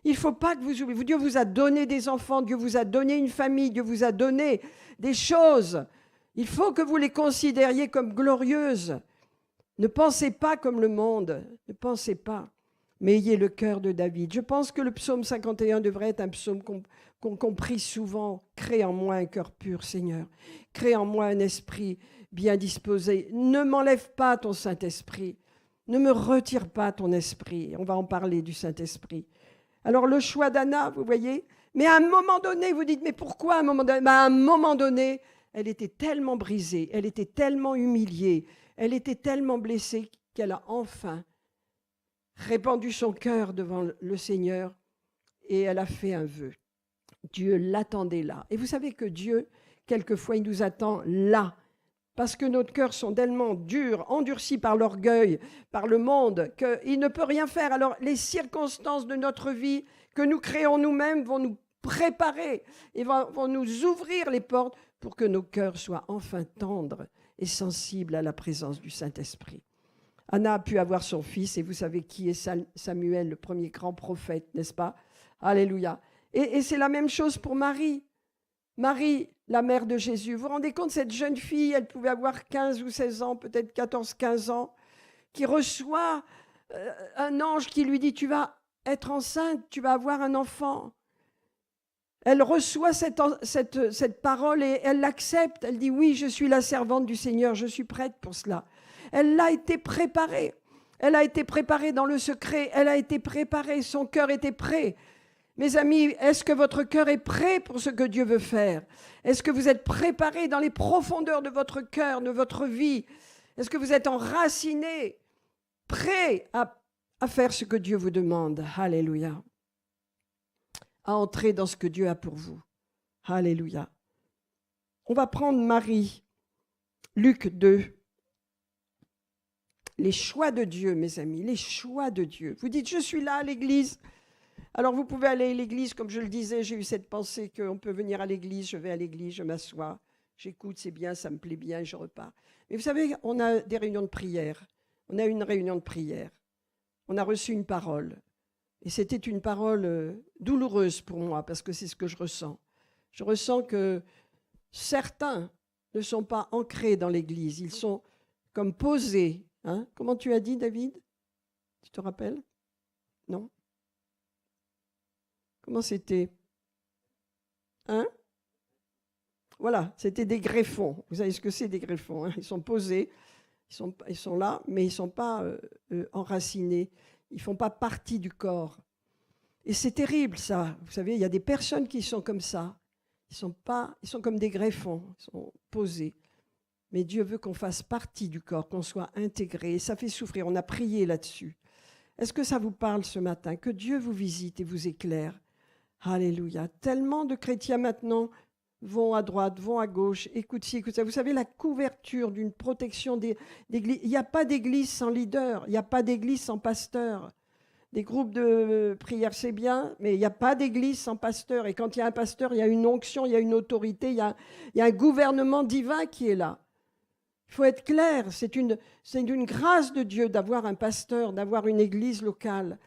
Il ne faut pas que vous oubliez. Dieu vous a donné des enfants, Dieu vous a donné une famille, Dieu vous a donné des choses. Il faut que vous les considériez comme glorieuses. Ne pensez pas comme le monde, ne pensez pas, mais ayez le cœur de David. Je pense que le psaume 51 devrait être un psaume qu'on prie souvent. Crée en moi un cœur pur, Seigneur. Crée en moi un esprit bien disposé. Ne m'enlève pas ton Saint-Esprit. Ne me retire pas ton esprit. On va en parler du Saint-Esprit. Alors le choix d'Anna, vous voyez, mais à un moment donné, vous dites, mais pourquoi à un moment donné? À un moment donné, elle était tellement brisée, elle était tellement humiliée, elle était tellement blessée qu'elle a enfin répandu son cœur devant le Seigneur et elle a fait un vœu. Dieu l'attendait là. Et vous savez que Dieu, quelquefois, il nous attend là, parce que nos cœurs sont tellement durs, endurcis par l'orgueil, par le monde, qu'il ne peut rien faire. Alors, les circonstances de notre vie que nous créons nous-mêmes vont nous préparer et vont nous ouvrir les portes pour que nos cœurs soient enfin tendres et sensibles à la présence du Saint-Esprit. Anna a pu avoir son fils, et vous savez qui est Samuel, le premier grand prophète, n'est-ce pas? Alléluia. Et c'est la même chose pour Marie. Marie, la mère de Jésus. Vous vous rendez compte, cette jeune fille, elle pouvait avoir 15 ou 16 ans, peut-être 14-15 ans, qui reçoit un ange qui lui dit « Tu vas être enceinte, tu vas avoir un enfant ». Elle reçoit cette parole et elle l'accepte. Elle dit « Oui, je suis la servante du Seigneur, je suis prête pour cela ». Elle a été préparée. Elle a été préparée dans le secret. Elle a été préparée. Son cœur était prêt. Mes amis, est-ce que votre cœur est prêt pour ce que Dieu veut faire? Est-ce que vous êtes préparés dans les profondeurs de votre cœur, de votre vie? Est-ce que vous êtes enracinés, prêts à faire ce que Dieu vous demande? Alléluia. À entrer dans ce que Dieu a pour vous. Alléluia. On va prendre Marie, Luc 2. Les choix de Dieu, mes amis, les choix de Dieu. Vous dites, je suis là à l'église. Alors vous pouvez aller à l'église, comme je le disais, j'ai eu cette pensée qu'on peut venir à l'église, je vais à l'église, je m'assois, j'écoute, c'est bien, ça me plaît bien et je repars. Mais vous savez, on a des réunions de prière. On a une réunion de prière. On a reçu une parole. Et c'était une parole douloureuse pour moi parce que c'est ce que je ressens. Je ressens que certains ne sont pas ancrés dans l'Église. Ils sont comme posés. Hein? Comment tu as dit, David? Tu te rappelles? Non? Comment c'était? Hein? Voilà, c'était des greffons. Vous savez ce que c'est des greffons, hein? Ils sont posés, ils sont là, mais ils ne sont pas enracinés. Ils ne font pas partie du corps. Et c'est terrible, ça. Vous savez, il y a des personnes qui sont comme ça. Ils sont comme des greffons, ils sont posés. Mais Dieu veut qu'on fasse partie du corps, qu'on soit intégré. Et ça fait souffrir. On a prié là-dessus. Est-ce que ça vous parle ce matin? Que Dieu vous visite et vous éclaire. Alléluia. Tellement de chrétiens maintenant vont à droite, vont à gauche, écoute ci, écoute ça. Vous savez, la couverture d'une protection d'église. Il n'y a pas d'église sans leader. Il n'y a pas d'église sans pasteur. Des groupes de prière, c'est bien, mais il n'y a pas d'église sans pasteur. Et quand il y a un pasteur, il y a une onction, il y a une autorité, il y a un gouvernement divin qui est là. Il faut être clair, c'est une grâce de Dieu d'avoir un pasteur, d'avoir une église locale,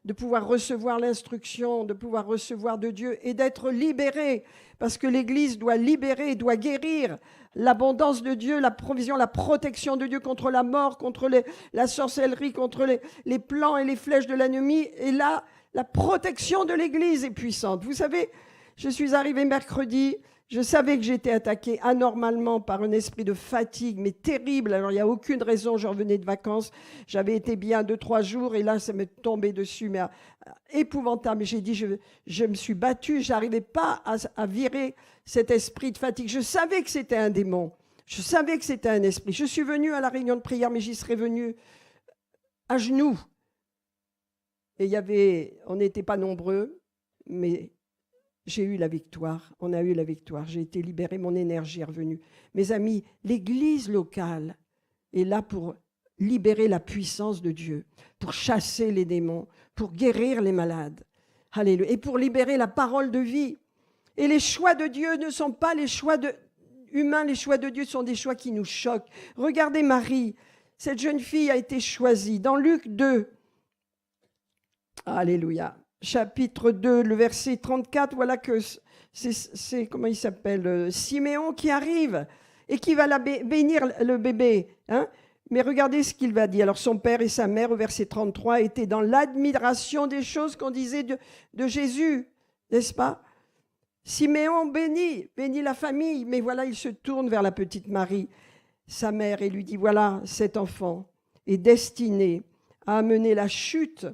de pouvoir recevoir l'instruction, de pouvoir recevoir de Dieu et d'être libéré. Parce que l'église doit libérer, doit guérir l'abondance de Dieu, la provision, la protection de Dieu contre la mort, contre la sorcellerie, contre les plans et les flèches de l'ennemi. Et là, la protection de l'église est puissante. Vous savez, je suis arrivée mercredi. Je savais que j'étais attaquée anormalement par un esprit de fatigue, mais terrible. Alors, il n'y a aucune raison. Je revenais de vacances. J'avais été bien 2-3 jours et là, ça m'est tombé dessus, mais épouvantable. Mais j'ai dit, je me suis battue. Je n'arrivais pas à virer cet esprit de fatigue. Je savais que c'était un démon. Je savais que c'était un esprit. Je suis venue à la réunion de prière, mais j'y serais venue à genoux. Et on n'était pas nombreux, mais j'ai eu la victoire, on a eu la victoire, j'ai été libérée, mon énergie est revenue. Mes amis, l'église locale est là pour libérer la puissance de Dieu, pour chasser les démons, pour guérir les malades. Alléluia. Et pour libérer la parole de vie. Et les choix de Dieu ne sont pas les choix humains, les choix de Dieu sont des choix qui nous choquent. Regardez Marie, cette jeune fille a été choisie. Dans Luc 2, alléluia. Chapitre 2, le verset 34, voilà que c'est comment il s'appelle, Siméon qui arrive et qui va bénir le bébé. Hein? Mais regardez ce qu'il va dire. Alors son père et sa mère, au verset 33, étaient dans l'admiration des choses qu'on disait de Jésus, n'est-ce pas? Siméon bénit la famille, mais voilà, il se tourne vers la petite Marie, sa mère, et lui dit, voilà, cet enfant est destiné à amener la chute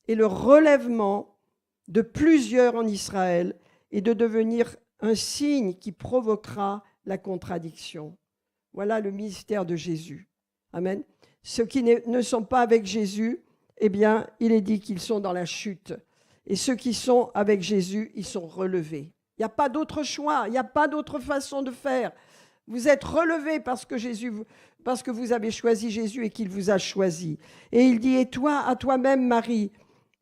et le relèvement de plusieurs en Israël et de devenir un signe qui provoquera la contradiction. Voilà le mystère de Jésus. Amen. Ceux qui ne sont pas avec Jésus, eh bien, il est dit qu'ils sont dans la chute. Et ceux qui sont avec Jésus, ils sont relevés. Il n'y a pas d'autre choix, il n'y a pas d'autre façon de faire. Vous êtes relevés parce que vous avez choisi Jésus et qu'il vous a choisi. Et il dit, et toi, à toi-même, Marie,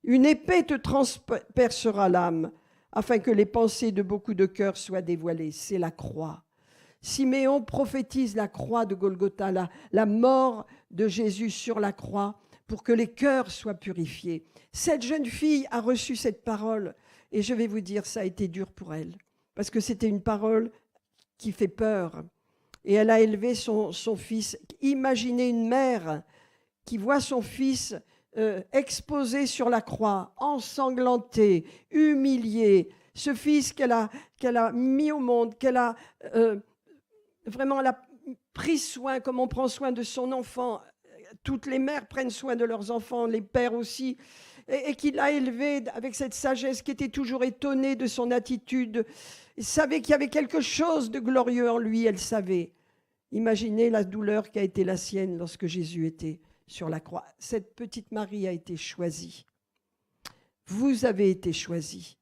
une épée te transpercera l'âme, afin que les pensées de beaucoup de cœurs soient dévoilées. C'est la croix. Siméon prophétise la croix de Golgotha, la mort de Jésus sur la croix, pour que les cœurs soient purifiés. Cette jeune fille a reçu cette parole, et je vais vous dire, ça a été dur pour elle, parce que c'était une parole qui fait peur. Et elle a élevé son fils. Imaginez une mère qui voit son fils exposé sur la croix, ensanglanté, humilié, ce fils qu'elle a mis au monde, qu'elle a vraiment elle a pris soin, comme on prend soin de son enfant. Toutes les mères prennent soin de leurs enfants, les pères aussi, et qu'il a élevé avec cette sagesse, qui était toujours étonnée de son attitude. Elle savait qu'il y avait quelque chose de glorieux en lui, elle savait. Imaginez la douleur qui a été la sienne lorsque Jésus était sur la croix. Cette petite Marie a été choisie. Vous avez été choisis.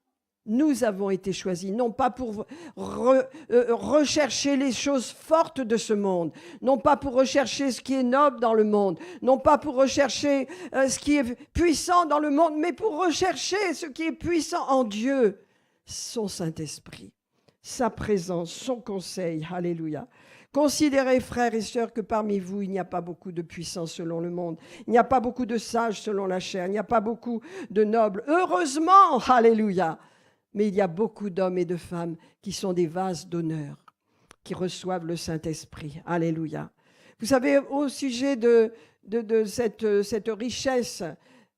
Nous avons été choisis, non pas pour rechercher les choses fortes de ce monde, non pas pour rechercher ce qui est noble dans le monde, non pas pour rechercher ce qui est puissant dans le monde, mais pour rechercher ce qui est puissant en Dieu, son Saint-Esprit. sa présence, son conseil. Alléluia. Considérez, frères et sœurs, que parmi vous, il n'y a pas beaucoup de puissants selon le monde. Il n'y a pas beaucoup de sages selon la chair. Il n'y a pas beaucoup de nobles. Heureusement, alléluia. Mais il y a beaucoup d'hommes et de femmes qui sont des vases d'honneur, qui reçoivent le Saint-Esprit. Alléluia. Vous savez, au sujet de cette richesse,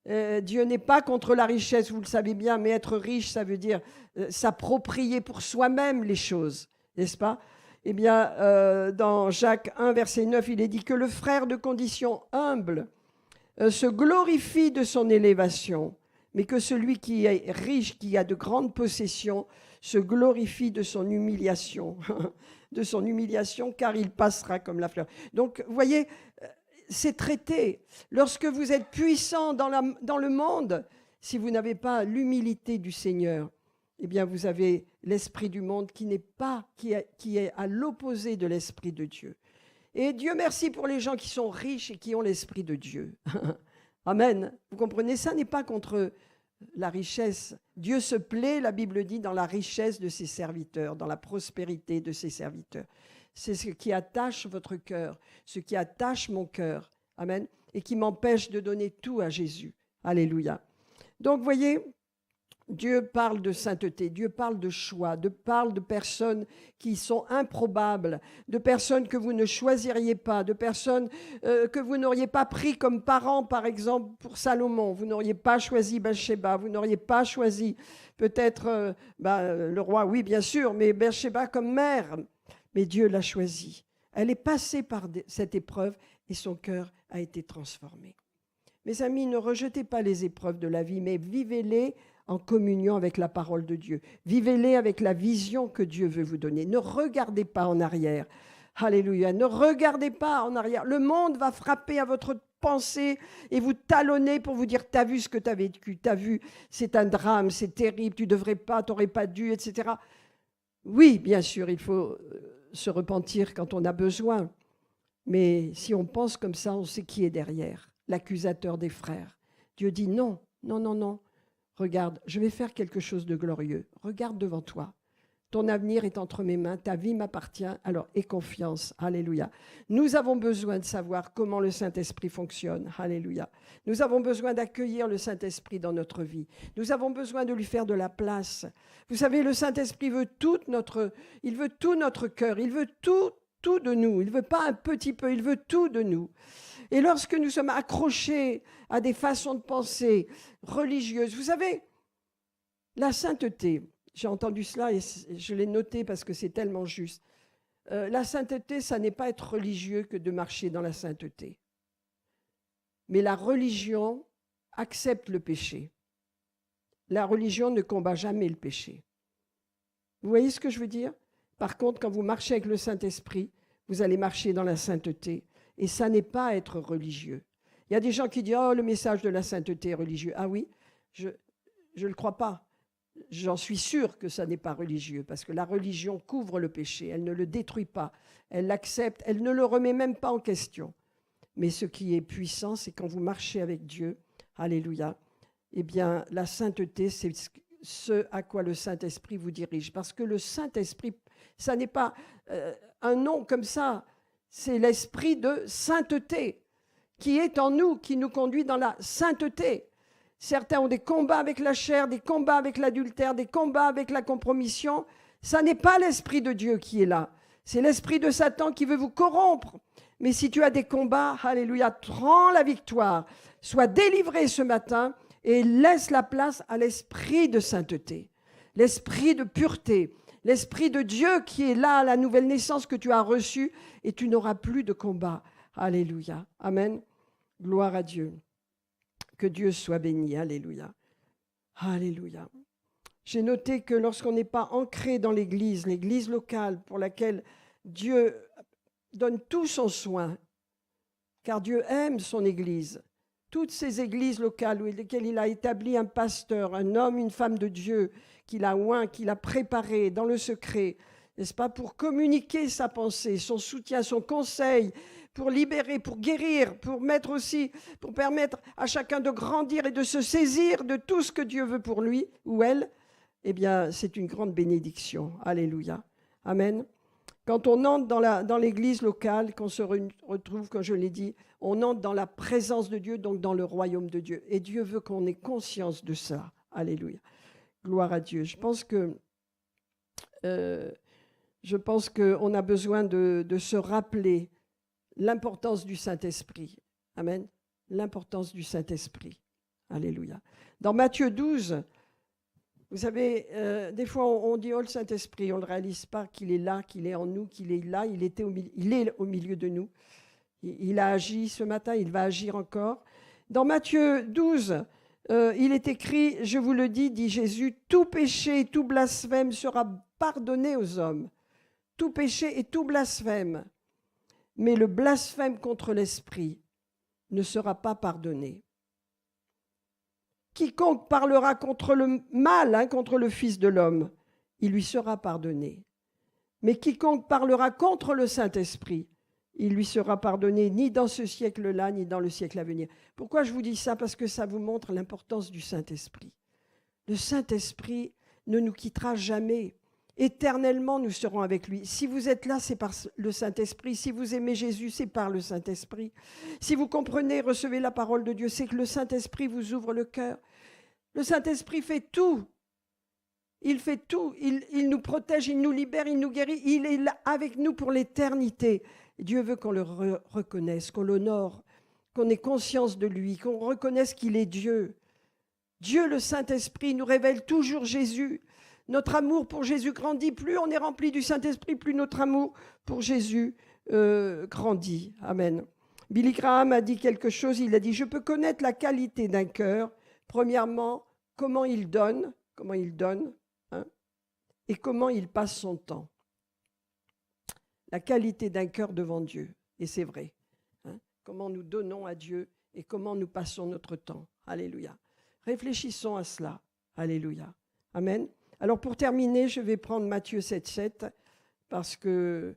Dieu n'est pas contre la richesse, vous le savez bien, mais être riche, ça veut dire s'approprier pour soi-même les choses, n'est-ce pas? Eh bien, dans Jacques 1, verset 9, il est dit que le frère de condition humble se glorifie de son élévation, mais que celui qui est riche, qui a de grandes possessions, se glorifie de son humiliation, car il passera comme la fleur. Donc, vous voyez, c'est traité. Lorsque vous êtes puissant dans le monde, si vous n'avez pas l'humilité du Seigneur, eh bien, vous avez l'esprit du monde qui est à l'opposé de l'esprit de Dieu. Et Dieu merci pour les gens qui sont riches et qui ont l'esprit de Dieu. Amen. Vous comprenez, ça n'est pas contre la richesse. Dieu se plaît, la Bible dit, dans la richesse de ses serviteurs, dans la prospérité de ses serviteurs. C'est ce qui attache votre cœur, ce qui attache mon cœur. Amen. Et qui m'empêche de donner tout à Jésus. Alléluia. Donc, vous voyez, Dieu parle de sainteté, Dieu parle de choix, Dieu parle de personnes qui sont improbables, de personnes que vous ne choisiriez pas, de personnes que vous n'auriez pas pris comme parents, par exemple, pour Salomon. Vous n'auriez pas choisi Bathsheba, vous n'auriez pas choisi peut-être le roi, oui, bien sûr, mais Bathsheba comme mère. Mais Dieu l'a choisie. Elle est passée par cette épreuve et son cœur a été transformé. Mes amis, ne rejetez pas les épreuves de la vie, mais vivez-les en communion avec la parole de Dieu. Vivez-les avec la vision que Dieu veut vous donner. Ne regardez pas en arrière. Alléluia. Ne regardez pas en arrière. Le monde va frapper à votre pensée et vous talonner pour vous dire « T'as vu ce que tu as vécu, t'as vu, c'est un drame, c'est terrible, tu ne devrais pas, tu n'aurais pas dû, etc. » Oui, bien sûr, il faut se repentir quand on a besoin. Mais si on pense comme ça, on sait qui est derrière, l'accusateur des frères. Dieu dit non, non, non, non. Regarde, je vais faire quelque chose de glorieux. Regarde devant toi. Ton avenir est entre mes mains, ta vie m'appartient, alors aie confiance. Alléluia. Nous avons besoin de savoir comment le Saint-Esprit fonctionne. Alléluia. Nous avons besoin d'accueillir le Saint-Esprit dans notre vie. Nous avons besoin de lui faire de la place. Vous savez, le Saint-Esprit veut tout notre cœur, il veut tout de nous. Il ne veut pas un petit peu, il veut tout de nous. Et lorsque nous sommes accrochés à des façons de penser religieuses, vous savez, la sainteté, j'ai entendu cela et je l'ai noté parce que c'est tellement juste. La sainteté, ça n'est pas être religieux que de marcher dans la sainteté. Mais la religion accepte le péché. La religion ne combat jamais le péché. Vous voyez ce que je veux dire? Par contre, quand vous marchez avec le Saint-Esprit, vous allez marcher dans la sainteté. Et ça n'est pas être religieux. Il y a des gens qui disent « Oh, le message de la sainteté est religieux. » Ah oui, je ne le crois pas. J'en suis sûre que ça n'est pas religieux, parce que la religion couvre le péché, elle ne le détruit pas, elle l'accepte, elle ne le remet même pas en question. Mais ce qui est puissant, c'est quand vous marchez avec Dieu, alléluia, eh bien, la sainteté, c'est ce à quoi le Saint-Esprit vous dirige. Parce que le Saint-Esprit, ça n'est pas un nom comme ça, c'est l'esprit de sainteté qui est en nous, qui nous conduit dans la sainteté. Certains ont des combats avec la chair, des combats avec l'adultère, des combats avec la compromission. Ça n'est pas l'esprit de Dieu qui est là. C'est l'esprit de Satan qui veut vous corrompre. Mais si tu as des combats, alléluia, prends la victoire. Sois délivré ce matin et laisse la place à l'esprit de sainteté, l'esprit de pureté, l'esprit de Dieu qui est là, la nouvelle naissance que tu as reçue, et tu n'auras plus de combat. Alléluia. Amen. Gloire à Dieu. Que Dieu soit béni. Alléluia. Alléluia. J'ai noté que lorsqu'on n'est pas ancré dans l'Église locale pour laquelle Dieu donne tout son soin, car Dieu aime son Église, toutes ces églises locales où lesquelles il a établi un pasteur, un homme, une femme de Dieu, qu'il a oint, qu'il a préparé dans le secret, n'est-ce pas, pour communiquer sa pensée, son soutien, son conseil, pour libérer, pour guérir, pour permettre à chacun de grandir et de se saisir de tout ce que Dieu veut pour lui ou elle. eh bien, c'est une grande bénédiction. Alléluia. Amen. Quand on entre dans l'église locale, qu'on se retrouve, comme je l'ai dit, on entre dans la présence de Dieu, donc dans le royaume de Dieu. Et Dieu veut qu'on ait conscience de ça. Alléluia. Gloire à Dieu. Je pense qu'on a besoin de se rappeler l'importance du Saint-Esprit. Amen. L'importance du Saint-Esprit. Alléluia. Dans Matthieu 12, vous savez, des fois on dit « Oh, le Saint-Esprit », on ne réalise pas qu'il est là, qu'il est en nous, qu'il est là, il est au milieu de nous. Il a agi ce matin, il va agir encore. Dans Matthieu 12, il est écrit « Je vous le dis, dit Jésus, tout péché et tout blasphème sera pardonné aux hommes. Tout péché et tout blasphème. Mais le blasphème contre l'Esprit ne sera pas pardonné. Quiconque parlera contre le mal, contre le Fils de l'homme, il lui sera pardonné. Mais quiconque parlera contre le Saint-Esprit, il lui sera pardonné ni dans ce siècle-là, ni dans le siècle à venir. » Pourquoi je vous dis ça? Parce que ça vous montre l'importance du Saint-Esprit. Le Saint-Esprit ne nous quittera jamais. Éternellement, nous serons avec lui. Si vous êtes là, c'est par le Saint-Esprit. Si vous aimez Jésus, c'est par le Saint-Esprit. Si vous comprenez, recevez la parole de Dieu, c'est que le Saint-Esprit vous ouvre le cœur. Le Saint-Esprit fait tout. Il fait tout. Il nous protège, il nous libère, il nous guérit. Il est là avec nous pour l'éternité. Dieu veut qu'on le reconnaisse, qu'on l'honore, qu'on ait conscience de lui, qu'on reconnaisse qu'il est Dieu. Dieu, le Saint-Esprit, nous révèle toujours Jésus. Notre amour pour Jésus grandit. Plus on est rempli du Saint-Esprit, plus notre amour pour Jésus grandit. Amen. Billy Graham a dit quelque chose. Il a dit « Je peux connaître la qualité d'un cœur. Premièrement, comment il donne, et comment il passe son temps. » La qualité d'un cœur devant Dieu. Et c'est vrai. Comment nous donnons à Dieu et comment nous passons notre temps. Alléluia. Réfléchissons à cela. Alléluia. Amen. Alors pour terminer, je vais prendre Matthieu 7,7 parce que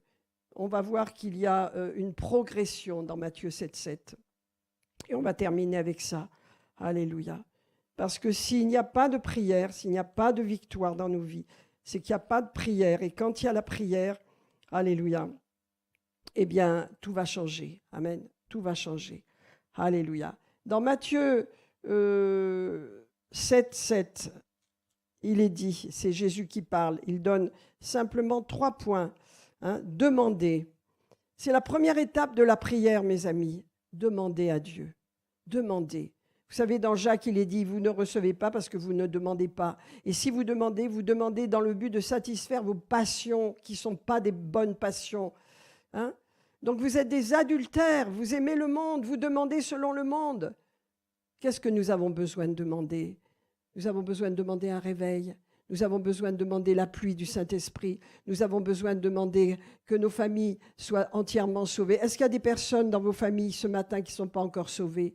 on va voir qu'il y a une progression dans Matthieu 7,7. Et on va terminer avec ça. Alléluia. Parce que s'il n'y a pas de prière, s'il n'y a pas de victoire dans nos vies, c'est qu'il n'y a pas de prière. Et quand il y a la prière, alléluia, eh bien, tout va changer. Amen. Tout va changer. Alléluia. Dans Matthieu 7,7, il est dit, c'est Jésus qui parle, il donne simplement 3 points. Demandez. C'est la première étape de la prière, mes amis. Demandez à Dieu. Demandez. Vous savez, dans Jacques, il est dit, vous ne recevez pas parce que vous ne demandez pas. Et si vous demandez dans le but de satisfaire vos passions qui ne sont pas des bonnes passions. Donc vous êtes des adultères, vous aimez le monde, vous demandez selon le monde. Qu'est-ce que nous avons besoin de demander? Nous avons besoin de demander un réveil. Nous avons besoin de demander la pluie du Saint-Esprit. Nous avons besoin de demander que nos familles soient entièrement sauvées. Est-ce qu'il y a des personnes dans vos familles ce matin qui ne sont pas encore sauvées?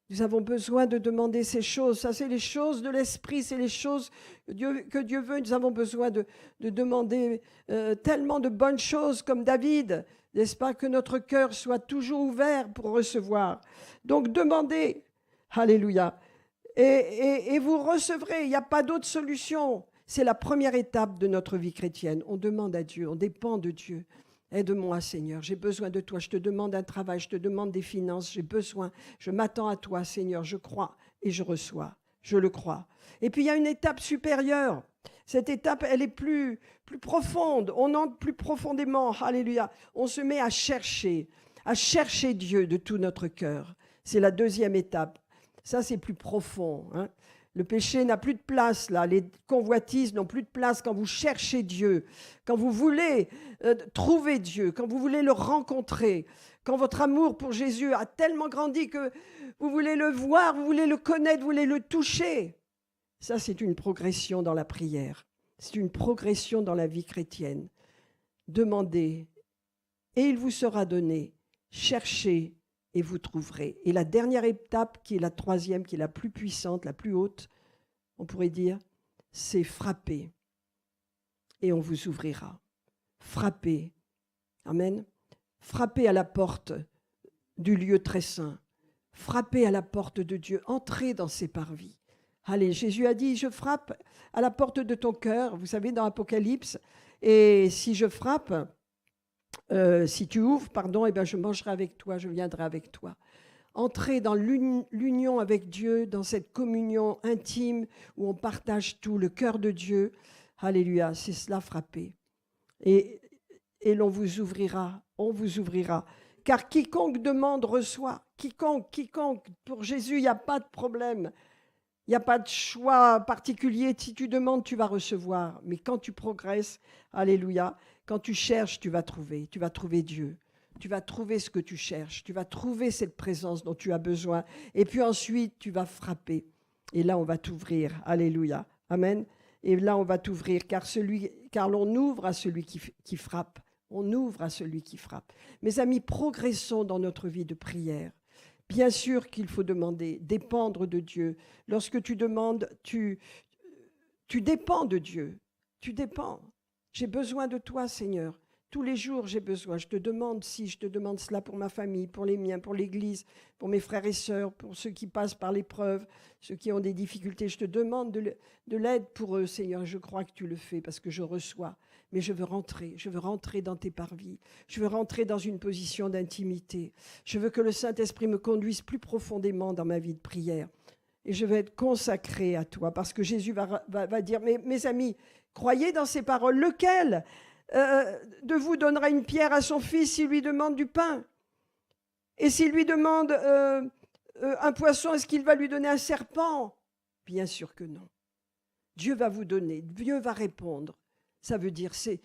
Nous avons besoin de demander ces choses. Ça, c'est les choses de l'Esprit, c'est les choses que Dieu veut. Nous avons besoin de demander tellement de bonnes choses comme David, n'est-ce pas, que notre cœur soit toujours ouvert pour recevoir. Donc, demandez. Alléluia. Et vous recevrez. Il n'y a pas d'autre solution. C'est la première étape de notre vie chrétienne. On demande à Dieu, on dépend de Dieu. Aide-moi, Seigneur, j'ai besoin de toi. Je te demande un travail, je te demande des finances, j'ai besoin. Je m'attends à toi, Seigneur. Je crois et je reçois. Je le crois. Et puis, il y a une étape supérieure. Cette étape, elle est plus profonde. On entre plus profondément. Alléluia. On se met à chercher Dieu de tout notre cœur. C'est la deuxième étape. Ça, c'est plus profond. Le péché n'a plus de place, là. Les convoitises n'ont plus de place quand vous cherchez Dieu, quand vous voulez trouver Dieu, quand vous voulez le rencontrer, quand votre amour pour Jésus a tellement grandi que vous voulez le voir, vous voulez le connaître, vous voulez le toucher. Ça, c'est une progression dans la prière. C'est une progression dans la vie chrétienne. Demandez et il vous sera donné. Cherchez et vous trouverez. Et la dernière étape, qui est la troisième, qui est la plus puissante, la plus haute, on pourrait dire, c'est frapper. Et on vous ouvrira. Frappez. Amen. Frappez à la porte du lieu très saint. Frappez à la porte de Dieu. Entrez dans ses parvis. Allez, Jésus a dit, je frappe à la porte de ton cœur, vous savez, dans Apocalypse, et si je frappe, si tu ouvres, pardon, eh bien, je mangerai avec toi, je viendrai avec toi. Entrer dans l'union avec Dieu, dans cette communion intime où on partage tout, le cœur de Dieu. Alléluia, c'est cela frapper. Et l'on vous ouvrira, on vous ouvrira. Car quiconque demande reçoit. Quiconque. Pour Jésus, il n'y a pas de problème. Il n'y a pas de choix particulier. Si tu demandes, tu vas recevoir. Mais quand tu progresses, alléluia, quand tu cherches, tu vas trouver. Tu vas trouver Dieu. Tu vas trouver ce que tu cherches. Tu vas trouver cette présence dont tu as besoin. Et puis ensuite, tu vas frapper. Et là, on va t'ouvrir. Alléluia. Amen. Et là, on va t'ouvrir, car l'on ouvre à celui qui frappe. On ouvre à celui qui frappe. Mes amis, progressons dans notre vie de prière. Bien sûr qu'il faut demander, dépendre de Dieu. Lorsque tu demandes, tu dépends de Dieu. Tu dépends. J'ai besoin de toi, Seigneur. Tous les jours, j'ai besoin. Je te demande cela pour ma famille, pour les miens, pour l'Église, pour mes frères et sœurs, pour ceux qui passent par l'épreuve, ceux qui ont des difficultés. Je te demande de l'aide pour eux, Seigneur. Je crois que tu le fais parce que je reçois. Mais je veux rentrer dans tes parvis. Je veux rentrer dans une position d'intimité. Je veux que le Saint-Esprit me conduise plus profondément dans ma vie de prière. Et je veux être consacré à toi parce que Jésus va dire, mes amis, croyez dans ces paroles. Lequel de vous donnera une pierre à son fils s'il lui demande du pain? Et s'il lui demande un poisson, est-ce qu'il va lui donner un serpent? Bien sûr que non. Dieu va vous donner, Dieu va répondre. Ça veut dire, c'est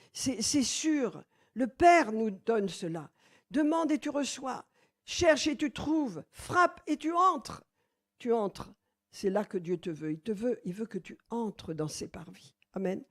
sûr, le Père nous donne cela. Demande et tu reçois, cherche et tu trouves, frappe et tu entres. Tu entres, c'est là que Dieu te veut. Il veut que tu entres dans ses parvis. Amen.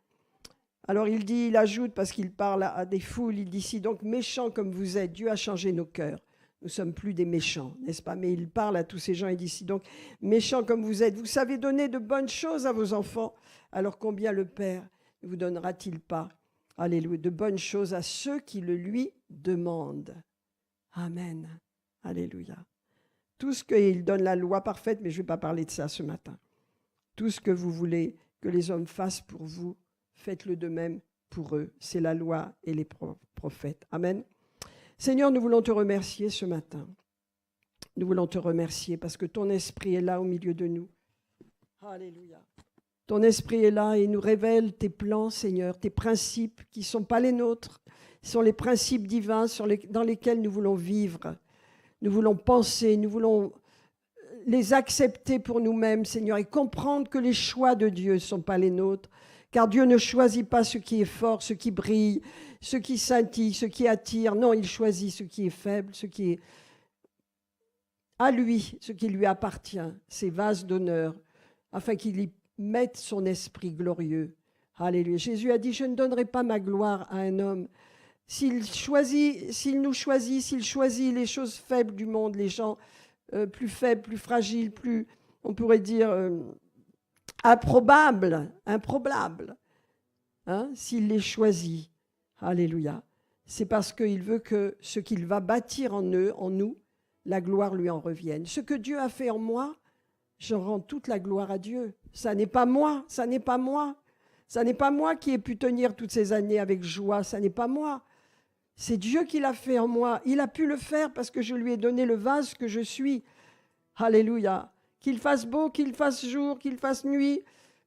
Alors il ajoute, parce qu'il parle à des foules, il dit, si donc méchants comme vous êtes, Dieu a changé nos cœurs. Nous ne sommes plus des méchants, n'est-ce pas? Mais il parle à tous ces gens, il dit, si donc méchants comme vous êtes, vous savez donner de bonnes choses à vos enfants, alors combien le Père ne vous donnera-t-il pas, alléluia, de bonnes choses à ceux qui le lui demandent? Amen. Alléluia. Tout ce qu'il donne la loi parfaite, mais je ne vais pas parler de ça ce matin. Tout ce que vous voulez que les hommes fassent pour vous, faites-le de même pour eux. C'est la loi et les prophètes. Amen. Seigneur, nous voulons te remercier ce matin. Nous voulons te remercier parce que ton esprit est là au milieu de nous. Alléluia. Ton esprit est là et nous révèle tes plans, Seigneur, tes principes qui ne sont pas les nôtres. Ce sont les principes divins dans lesquels nous voulons vivre. Nous voulons penser, nous voulons les accepter pour nous-mêmes, Seigneur, et comprendre que les choix de Dieu ne sont pas les nôtres. Car Dieu ne choisit pas ce qui est fort, ce qui brille, ce qui scintille, ce qui attire. Non, il choisit ce qui est faible, ce qui est à lui, ce qui lui appartient, ses vases d'honneur, afin qu'il y mette son esprit glorieux. Alléluia. Jésus a dit, je ne donnerai pas ma gloire à un homme. S'il nous choisit, s'il choisit les choses faibles du monde, les gens plus faibles, plus fragiles, plus, on pourrait dire, improbables, hein, s'il les choisit, alléluia, c'est parce qu'il veut que ce qu'il va bâtir en nous, la gloire lui en revienne. Ce que Dieu a fait en moi, je rends toute la gloire à Dieu. Ça n'est pas moi, ça n'est pas moi. Ça n'est pas moi qui ai pu tenir toutes ces années avec joie, ça n'est pas moi. C'est Dieu qui l'a fait en moi. Il a pu le faire parce que je lui ai donné le vase que je suis. Alléluia. Qu'il fasse beau, qu'il fasse jour, qu'il fasse nuit,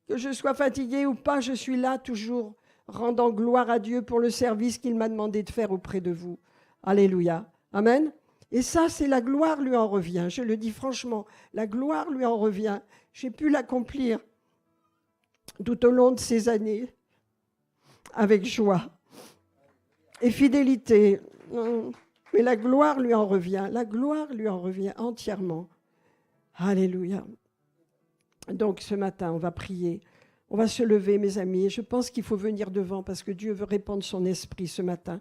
que je sois fatigué ou pas, je suis là toujours, rendant gloire à Dieu pour le service qu'il m'a demandé de faire auprès de vous. Alléluia. Amen. Et ça, c'est la gloire lui en revient. Je le dis franchement, la gloire lui en revient. J'ai pu l'accomplir tout au long de ces années avec joie et fidélité. Mais la gloire lui en revient. La gloire lui en revient entièrement. Alléluia. Donc ce matin, on va prier. On va se lever, mes amis. Et je pense qu'il faut venir devant parce que Dieu veut répandre son esprit ce matin.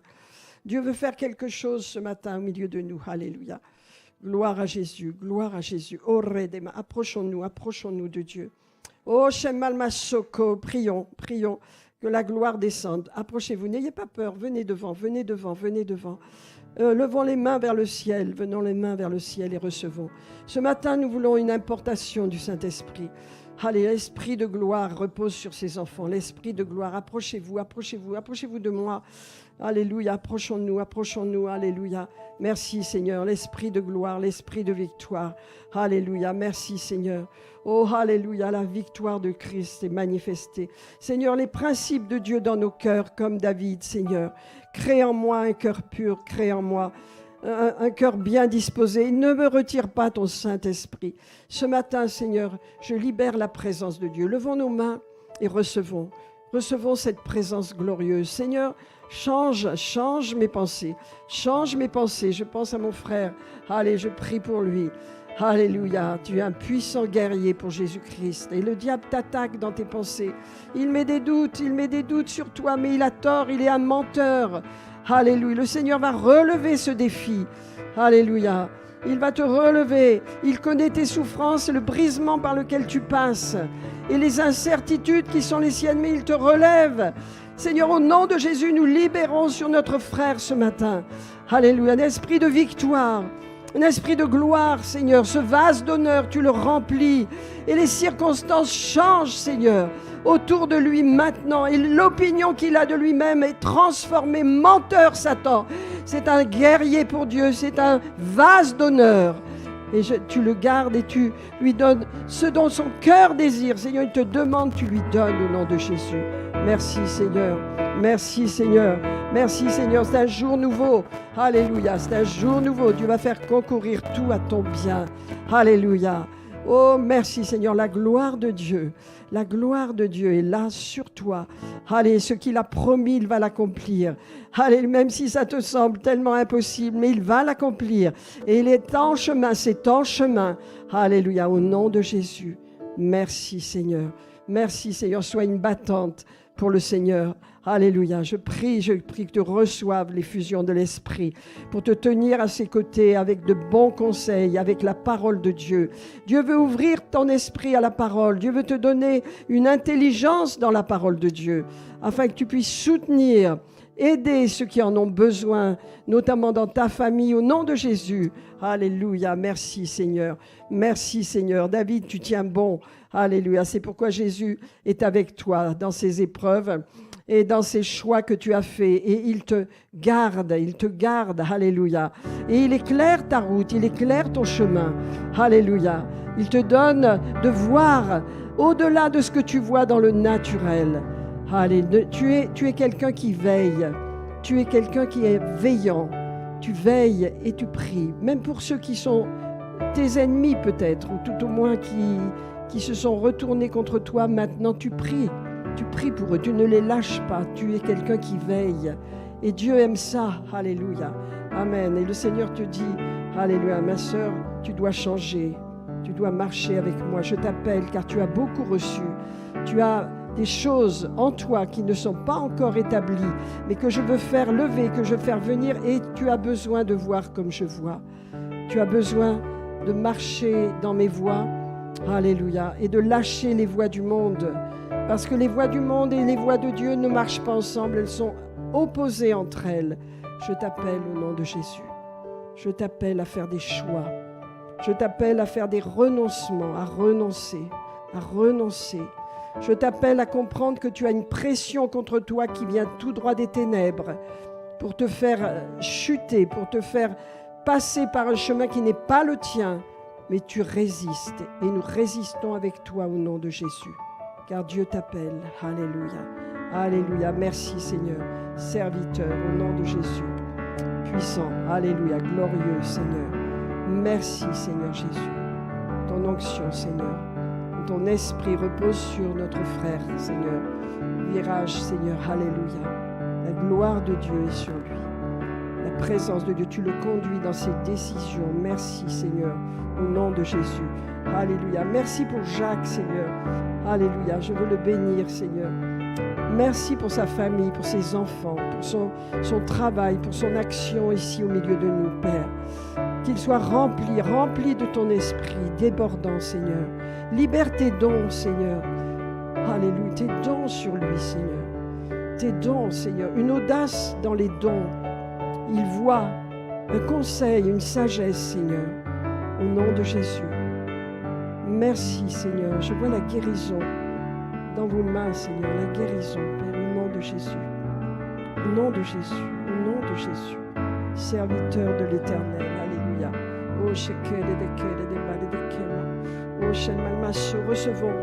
Dieu veut faire quelque chose ce matin au milieu de nous. Alléluia. Gloire à Jésus, gloire à Jésus. Oh, Redema, approchons-nous de Dieu. Oh, Shemal Masoko, prions que la gloire descende. Approchez-vous, n'ayez pas peur, venez devant. Levons les mains vers le ciel, venons les mains vers le ciel et recevons. Ce matin, nous voulons une importation du Saint-Esprit. Allez, l'esprit de gloire repose sur ces enfants. L'esprit de gloire, approchez-vous, approchez-vous, approchez-vous de moi. Alléluia, approchons-nous, approchons-nous, alléluia. Merci Seigneur, l'esprit de gloire, l'esprit de victoire. Alléluia, merci Seigneur. Oh, alléluia, la victoire de Christ est manifestée. Seigneur, les principes de Dieu dans nos cœurs, comme David, Seigneur. Crée en moi un cœur pur, crée en moi un cœur bien disposé. Ne me retire pas ton Saint-Esprit. Ce matin, Seigneur, je libère la présence de Dieu. Levons nos mains et recevons. Recevons cette présence glorieuse. Seigneur, change mes pensées. Change mes pensées. Je pense à mon frère. Allez, je prie pour lui. Alléluia, tu es un puissant guerrier pour Jésus-Christ. Et le diable t'attaque dans tes pensées. Il met des doutes sur toi, mais il a tort, il est un menteur. Alléluia, le Seigneur va relever ce défi. Alléluia, il va te relever. Il connaît tes souffrances et le brisement par lequel tu passes. Et les incertitudes qui sont les siennes, mais il te relève. Seigneur, au nom de Jésus, nous libérons sur notre frère ce matin. Alléluia, un esprit de victoire. Un esprit de gloire, Seigneur, ce vase d'honneur, tu le remplis. Et les circonstances changent, Seigneur, autour de lui maintenant. Et l'opinion qu'il a de lui-même est transformée. Menteur, Satan. C'est un guerrier pour Dieu, c'est un vase d'honneur. Et tu le gardes et tu lui donnes ce dont son cœur désire. Seigneur, il te demande, tu lui donnes au nom de Jésus. Merci, Seigneur. Merci, Seigneur. Merci, Seigneur. C'est un jour nouveau. Alléluia. C'est un jour nouveau. Dieu va faire concourir tout à ton bien. Alléluia. Oh, merci, Seigneur. La gloire de Dieu est là sur toi. Allez, ce qu'il a promis, il va l'accomplir. Allez, même si ça te semble tellement impossible, mais il va l'accomplir. Et il est en chemin, c'est en chemin. Alléluia, au nom de Jésus. Merci, Seigneur. Merci, Seigneur. Sois une battante pour le Seigneur. Alléluia, je prie que tu reçoives l'effusion de l'Esprit pour te tenir à ses côtés avec de bons conseils, avec la parole de Dieu. Dieu veut ouvrir ton esprit à la parole. Dieu veut te donner une intelligence dans la parole de Dieu afin que tu puisses soutenir, aider ceux qui en ont besoin, notamment dans ta famille, au nom de Jésus. Alléluia, merci Seigneur. Merci Seigneur. David, tu tiens bon. Alléluia, c'est pourquoi Jésus est avec toi dans ces épreuves et dans ces choix que tu as faits. Et il te garde, alléluia. Et il éclaire ta route, il éclaire ton chemin, alléluia. Il te donne de voir au-delà de ce que tu vois dans le naturel. Alléluia. Tu es quelqu'un qui veille, tu es quelqu'un qui est veillant. Tu veilles et tu pries, même pour ceux qui sont tes ennemis peut-être, ou tout au moins qui se sont retournés contre toi. Maintenant tu pries pour eux, tu ne les lâches pas, tu es quelqu'un qui veille. Et Dieu aime ça, alléluia, amen. Et le Seigneur te dit, alléluia, ma sœur, tu dois changer, tu dois marcher avec moi. Je t'appelle car tu as beaucoup reçu, tu as des choses en toi qui ne sont pas encore établies, mais que je veux faire lever, que je veux faire venir, et tu as besoin de voir comme je vois. Tu as besoin de marcher dans mes voies, alléluia, et de lâcher les voies du monde, parce que les voies du monde et les voies de Dieu ne marchent pas ensemble, elles sont opposées entre elles. Je t'appelle au nom de Jésus. Je t'appelle à faire des choix. Je t'appelle à faire des renoncements, à renoncer. Je t'appelle à comprendre que tu as une pression contre toi qui vient tout droit des ténèbres pour te faire chuter, pour te faire passer par un chemin qui n'est pas le tien, mais tu résistes et nous résistons avec toi au nom de Jésus. Car Dieu t'appelle. Alléluia. Alléluia. Merci Seigneur. Serviteur au nom de Jésus. Puissant. Alléluia. Glorieux Seigneur. Merci Seigneur Jésus. Ton onction Seigneur. Ton esprit repose sur notre frère Seigneur. Virage Seigneur. Alléluia. La gloire de Dieu est sur lui. La présence de Dieu. Tu le conduis dans ses décisions. Merci Seigneur. Au nom de Jésus. Alléluia. Merci pour Jacques Seigneur. Alléluia, je veux le bénir, Seigneur. Merci pour sa famille, pour ses enfants, pour son travail, pour son action ici au milieu de nous, Père. Qu'il soit rempli de ton esprit, débordant, Seigneur. Libère tes dons, Seigneur. Alléluia, tes dons sur lui, Seigneur. Tes dons, Seigneur. Une audace dans les dons. Il voit un conseil, une sagesse, Seigneur. Au nom de Jésus. Merci, Seigneur. Je vois la guérison dans vos mains, Seigneur. La guérison, Père, au nom de Jésus. Au nom de Jésus. Au nom de Jésus. Serviteur de l'Éternel. Alléluia. Oh, shekel et dekel et demal et dekema. Oh, shen malmasso. Recevons,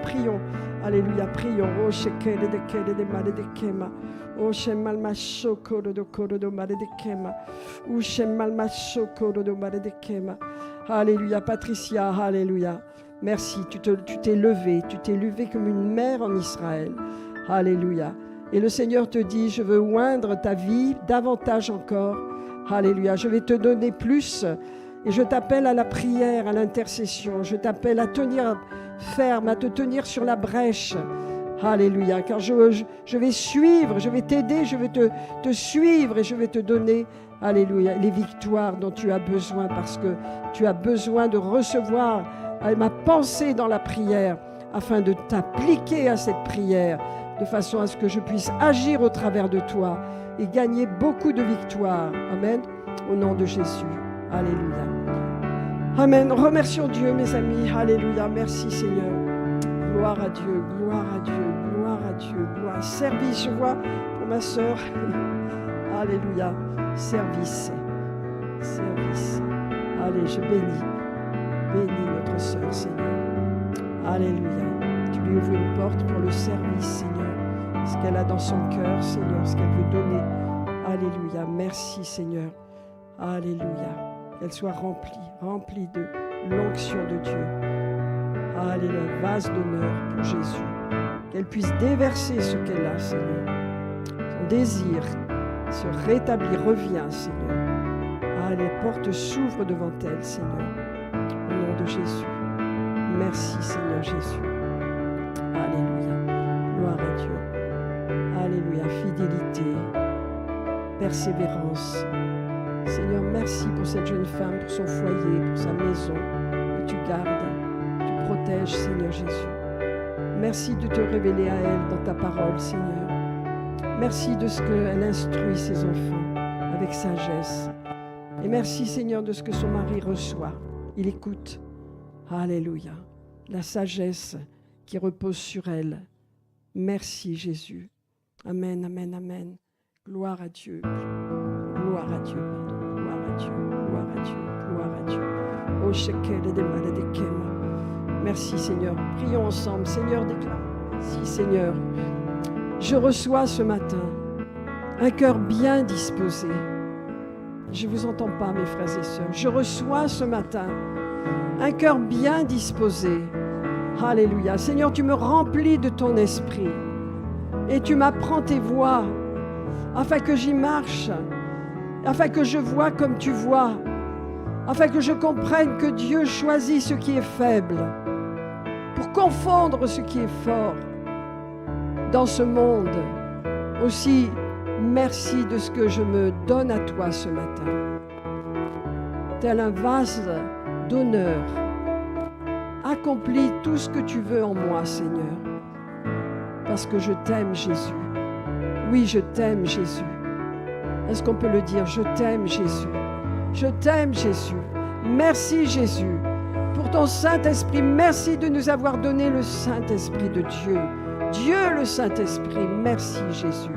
prions. Alléluia, prions. Oh, shekel et dekel et demal et dekema. Oh, shen malmasso, korodo mal et dekema. Oh, shen malmasso, korodo mal et dekema. Alléluia, Patricia, alléluia. Merci, tu t'es levée comme une mère en Israël. Alléluia. Et le Seigneur te dit, je veux oindre ta vie davantage encore. Alléluia, je vais te donner plus. Et je t'appelle à la prière, à l'intercession. Je t'appelle à tenir ferme, à te tenir sur la brèche. Alléluia, car je vais suivre, je vais t'aider, je vais te suivre et je vais te donner, alléluia, les victoires dont tu as besoin, parce que tu as besoin de recevoir ma pensée dans la prière, afin de t'appliquer à cette prière, de façon à ce que je puisse agir au travers de toi et gagner beaucoup de victoires. Amen. Au nom de Jésus. Alléluia. Amen. Remercions Dieu, mes amis. Alléluia. Merci, Seigneur. Gloire à Dieu, gloire à Dieu, gloire à Dieu, gloire. Service, je vois pour ma sœur. Alléluia. Service. Service. Allez, je bénis. Bénis notre sœur, Seigneur. Alléluia. Tu lui ouvres une porte pour le service, Seigneur. Ce qu'elle a dans son cœur, Seigneur, ce qu'elle veut donner. Alléluia. Merci, Seigneur. Alléluia. Qu'elle soit remplie de l'onction de Dieu. Alléluia. Vase d'honneur pour Jésus. Qu'elle puisse déverser ce qu'elle a, Seigneur. Son désir se rétablit, revient, Seigneur. Les portes s'ouvrent devant elle, Seigneur. Au nom de Jésus. Merci, Seigneur Jésus. Alléluia. Gloire à Dieu. Alléluia. Fidélité. Persévérance. Seigneur, merci pour cette jeune femme, pour son foyer, pour sa maison. Que tu gardes, tu protèges, Seigneur Jésus. Merci de te révéler à elle dans ta parole, Seigneur. Merci de ce qu'elle instruit ses enfants avec sagesse. Et merci, Seigneur, de ce que son mari reçoit. Il écoute. Alléluia. La sagesse qui repose sur elle. Merci, Jésus. Amen, amen, amen. Gloire à Dieu. Gloire à Dieu. Gloire à Dieu. Gloire à Dieu. Gloire à Dieu. Oh, shekel et des malades et kema. Merci, Seigneur. Prions ensemble. Seigneur, déclare. Merci, Seigneur. Je reçois ce matin un cœur bien disposé. Je ne vous entends pas, mes frères et sœurs. Je reçois ce matin un cœur bien disposé. Alléluia. Seigneur, tu me remplis de ton esprit et tu m'apprends tes voies afin que j'y marche, afin que je vois comme tu vois, afin que je comprenne que Dieu choisit ce qui est faible pour confondre ce qui est fort dans ce monde. Aussi, merci de ce que je me donne à toi ce matin. Tel un vase d'honneur, accomplis tout ce que tu veux en moi, Seigneur, parce que je t'aime, Jésus. Oui, je t'aime, Jésus. Est-ce qu'on peut le dire? Je t'aime, Jésus. Je t'aime, Jésus. Merci, Jésus, pour ton Saint-Esprit. Merci de nous avoir donné le Saint-Esprit de Dieu. Dieu, le Saint-Esprit. Merci, Jésus.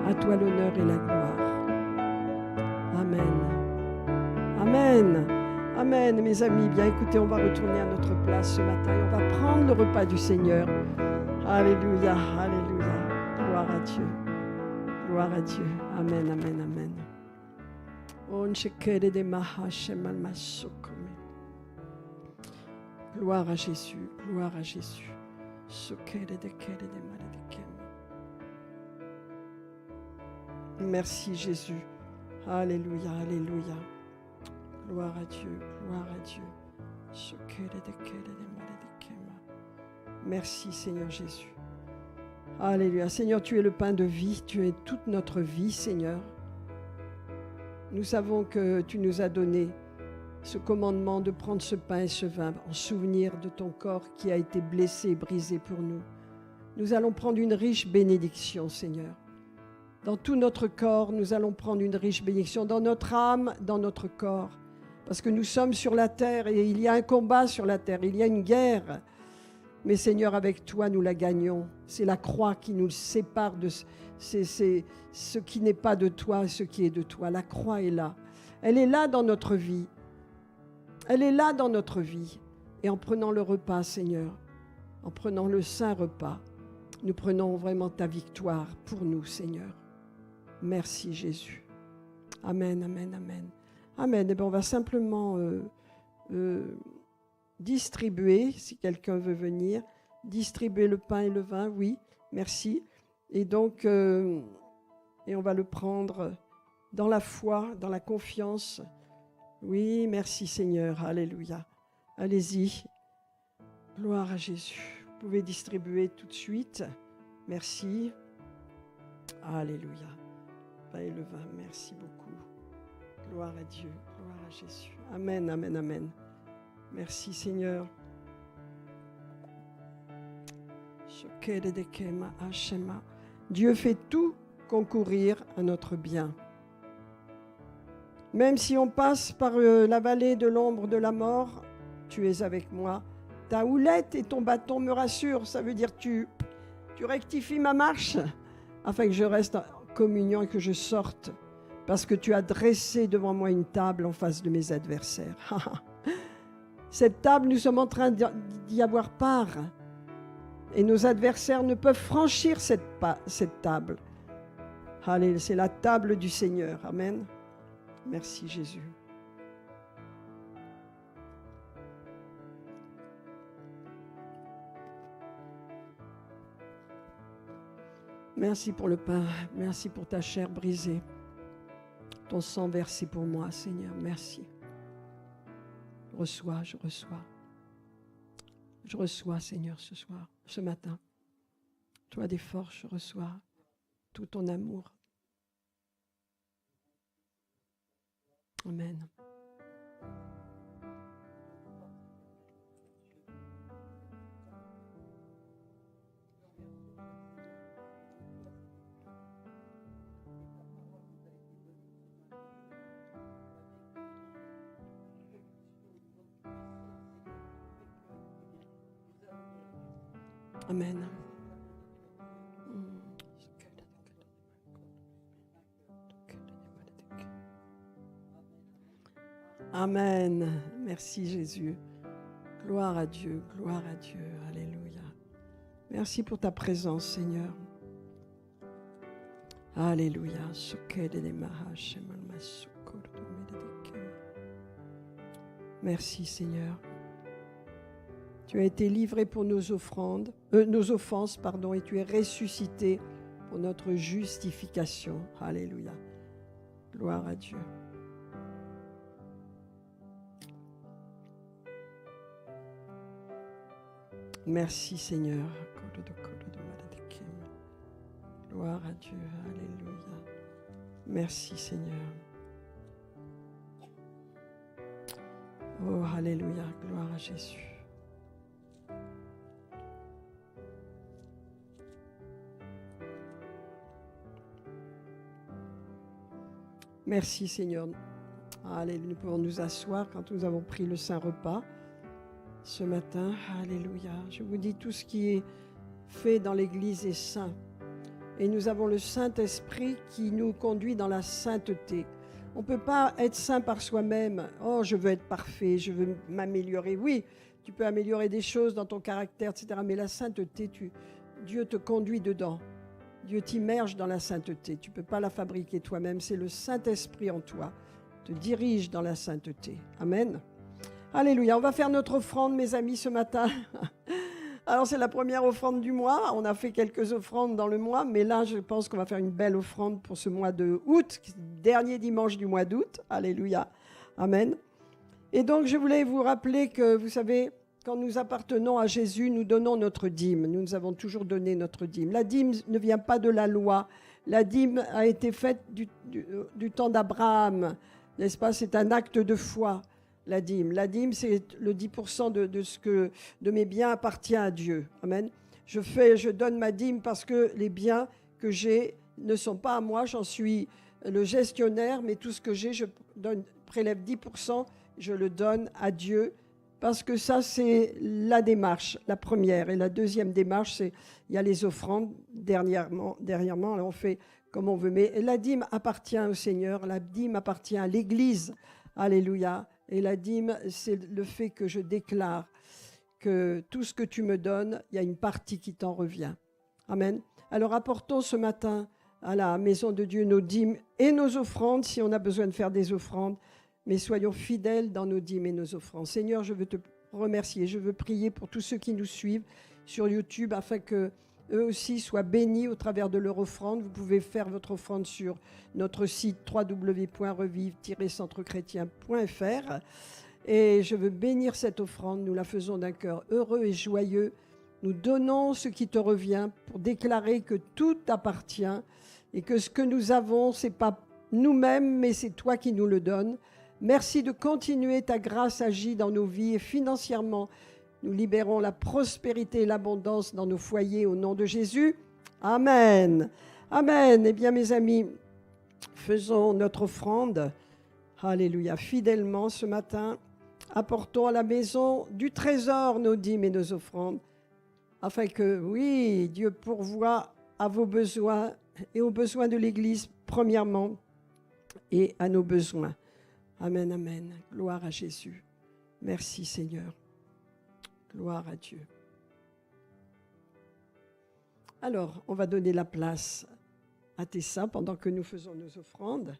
À toi l'honneur et la gloire. Amen. Amen. Amen, mes amis. Bien, écoutez, on va retourner à notre place ce matin et on va prendre le repas du Seigneur. Alléluia, alléluia. Gloire à Dieu. Gloire à Dieu. Amen, amen, amen. Gloire à Jésus. Gloire à Jésus. Merci Jésus. Alléluia, alléluia. Gloire à Dieu, gloire à Dieu. Merci Seigneur Jésus. Alléluia. Seigneur, tu es le pain de vie, tu es toute notre vie, Seigneur. Nous savons que tu nous as donné ce commandement de prendre ce pain et ce vin en souvenir de ton corps qui a été blessé et brisé pour nous. Nous allons prendre une riche bénédiction, Seigneur. Dans tout notre corps, nous allons prendre une riche bénédiction, dans notre âme, dans notre corps. Parce que nous sommes sur la terre et il y a un combat sur la terre, il y a une guerre. Mais Seigneur, avec toi, nous la gagnons. C'est la croix qui nous sépare de ce qui n'est pas de toi et ce qui est de toi. La croix est là. Elle est là dans notre vie. Elle est là dans notre vie. Et en prenant le repas, Seigneur, en prenant le saint repas, nous prenons vraiment ta victoire pour nous, Seigneur. Merci, Jésus. Amen, amen, amen. Amen. Eh bien, on va simplement distribuer, si quelqu'un veut venir, distribuer le pain et le vin, oui, merci. Et donc, et on va le prendre dans la foi, dans la confiance. Oui, merci Seigneur, alléluia. Allez-y, gloire à Jésus. Vous pouvez distribuer tout de suite, merci. Alléluia. Pain et le vin, merci beaucoup. Gloire à Dieu, gloire à Jésus. Amen, amen, amen. Merci Seigneur. Dieu fait tout concourir à notre bien. Même si on passe par la vallée de l'ombre de la mort, tu es avec moi. Ta houlette et ton bâton me rassurent. Ça veut dire tu rectifies ma marche afin que je reste en communion et que je sorte. Parce que tu as dressé devant moi une table en face de mes adversaires. Cette table, nous sommes en train d'y avoir part. Et nos adversaires ne peuvent franchir cette table. Allez, c'est la table du Seigneur. Amen. Merci Jésus. Merci pour le pain. Merci pour ta chair brisée. Ton sang versé pour moi, Seigneur. Merci. Je reçois. Je reçois, Seigneur, ce matin. Toi des forces, je reçois tout ton amour. Amen. Amen. Amen. Merci Jésus. Gloire à Dieu, gloire à Dieu. Alléluia. Merci pour ta présence, Seigneur. Alléluia. Merci Seigneur. Tu as été livré pour nos offenses, et tu es ressuscité pour notre justification. Alléluia. Gloire à Dieu. Merci Seigneur. Gloire à Dieu. Alléluia. Merci Seigneur. Oh, alléluia. Gloire à Jésus. Merci Seigneur. Alléluia. Nous pouvons nous asseoir quand nous avons pris le saint repas ce matin. Alléluia. Je vous dis, tout ce qui est fait dans l'Église est saint. Et nous avons le Saint-Esprit qui nous conduit dans la sainteté. On ne peut pas être saint par soi-même. Oh, je veux être parfait, je veux m'améliorer. Oui, tu peux améliorer des choses dans ton caractère, etc. Mais la sainteté, Dieu te conduit dedans. Dieu t'immerge dans la sainteté. Tu ne peux pas la fabriquer toi-même. C'est le Saint-Esprit en toi qui te dirige dans la sainteté. Amen. Alléluia. On va faire notre offrande, mes amis, ce matin. Alors, c'est la première offrande du mois. On a fait quelques offrandes dans le mois, mais là, je pense qu'on va faire une belle offrande pour ce mois de août, dernier dimanche du mois d'août. Alléluia. Amen. Et donc, je voulais vous rappeler que, vous savez, quand nous appartenons à Jésus, nous donnons notre dîme. Nous avons toujours donné notre dîme. La dîme ne vient pas de la loi. La dîme a été faite du temps d'Abraham, n'est-ce pas? C'est un acte de foi. La dîme, c'est le 10% de mes biens appartient à Dieu. Amen. Je donne ma dîme parce que les biens que j'ai ne sont pas à moi. J'en suis le gestionnaire, mais tout ce que j'ai, je prélève 10%, je le donne à Dieu. Parce que ça, c'est la démarche, la première. Et la deuxième démarche, c'est il y a les offrandes dernièrement, là, on fait comme on veut. Mais la dîme appartient au Seigneur, la dîme appartient à l'Église. Alléluia. Et la dîme, c'est le fait que je déclare que tout ce que tu me donnes, il y a une partie qui t'en revient. Amen. Alors apportons ce matin à la maison de Dieu nos dîmes et nos offrandes, si on a besoin de faire des offrandes. Mais soyons fidèles dans nos dîmes et nos offrandes. Seigneur, je veux te remercier. Je veux prier pour tous ceux qui nous suivent sur YouTube afin qu'eux aussi soient bénis au travers de leur offrande. Vous pouvez faire votre offrande sur notre site www.revive-centrechrétien.fr. Et je veux bénir cette offrande. Nous la faisons d'un cœur heureux et joyeux. Nous donnons ce qui te revient pour déclarer que tout t'appartient et que ce que nous avons, ce n'est pas nous-mêmes, mais c'est toi qui nous le donnes. Merci de continuer, ta grâce agit dans nos vies et financièrement, nous libérons la prospérité et l'abondance dans nos foyers au nom de Jésus. Amen. Amen. Eh bien, mes amis, faisons notre offrande. Alléluia. Fidèlement ce matin, apportons à la maison du trésor nos dîmes et nos offrandes, afin que, oui, Dieu pourvoie à vos besoins et aux besoins de l'Église, premièrement, et à nos besoins. Amen, amen. Gloire à Jésus. Merci Seigneur. Gloire à Dieu. Alors, on va donner la place à Tessa pendant que nous faisons nos offrandes.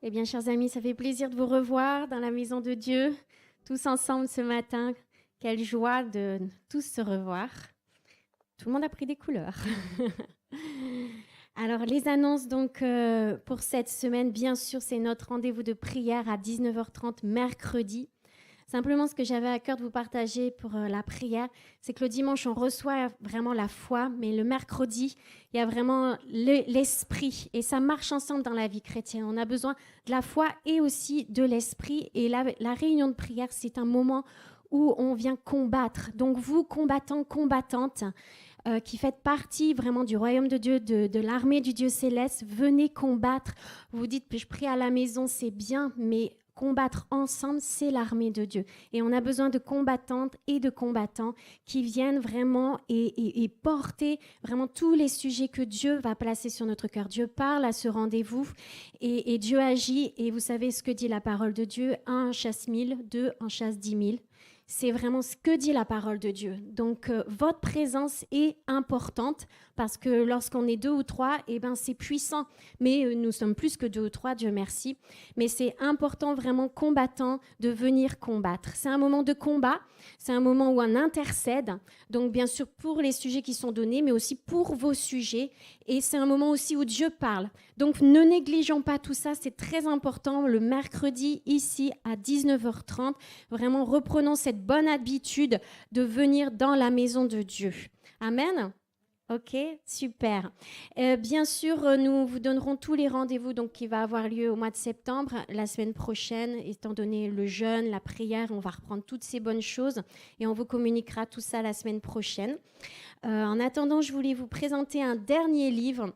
Eh bien, chers amis, ça fait plaisir de vous revoir dans la maison de Dieu, tous ensemble ce matin. Quelle joie de tous se revoir. Tout le monde a pris des couleurs. Alors, les annonces donc pour cette semaine, bien sûr, c'est notre rendez-vous de prière à 19h30 mercredi. Simplement, ce que j'avais à cœur de vous partager pour la prière, c'est que le dimanche, on reçoit vraiment la foi, mais le mercredi, il y a vraiment l'esprit. Et ça marche ensemble dans la vie chrétienne. On a besoin de la foi et aussi de l'esprit. Et la réunion de prière, c'est un moment où on vient combattre. Donc, vous, combattants, combattantes, qui faites partie vraiment du royaume de Dieu, de l'armée du Dieu céleste, venez combattre. Vous dites, je prie à la maison, c'est bien, mais combattre ensemble, c'est l'armée de Dieu. Et on a besoin de combattantes et de combattants qui viennent vraiment et porter vraiment tous les sujets que Dieu va placer sur notre cœur. Dieu parle à ce rendez-vous et Dieu agit. Et vous savez ce que dit la parole de Dieu, 1 en chasse 1000, 2 en chasse 10 000. C'est vraiment ce que dit la parole de Dieu. Donc, votre présence est importante parce que lorsqu'on est 2 ou 3, eh ben, c'est puissant. Mais nous sommes plus que 2 ou 3, Dieu merci. Mais c'est important, vraiment combattant, de venir combattre. C'est un moment de combat, c'est un moment où on intercède. Donc, bien sûr, pour les sujets qui sont donnés, mais aussi pour vos sujets. Et c'est un moment aussi où Dieu parle. Donc, ne négligeons pas tout ça, c'est très important. Le mercredi, ici, à 19h30, vraiment reprenons cette bonne habitude de venir dans la maison de Dieu. Amen. Ok, super. Bien sûr, nous vous donnerons tous les rendez-vous donc, qui va avoir lieu au mois de septembre, la semaine prochaine, étant donné le jeûne, la prière, on va reprendre toutes ces bonnes choses et on vous communiquera tout ça la semaine prochaine. En attendant, je voulais vous présenter un dernier livre,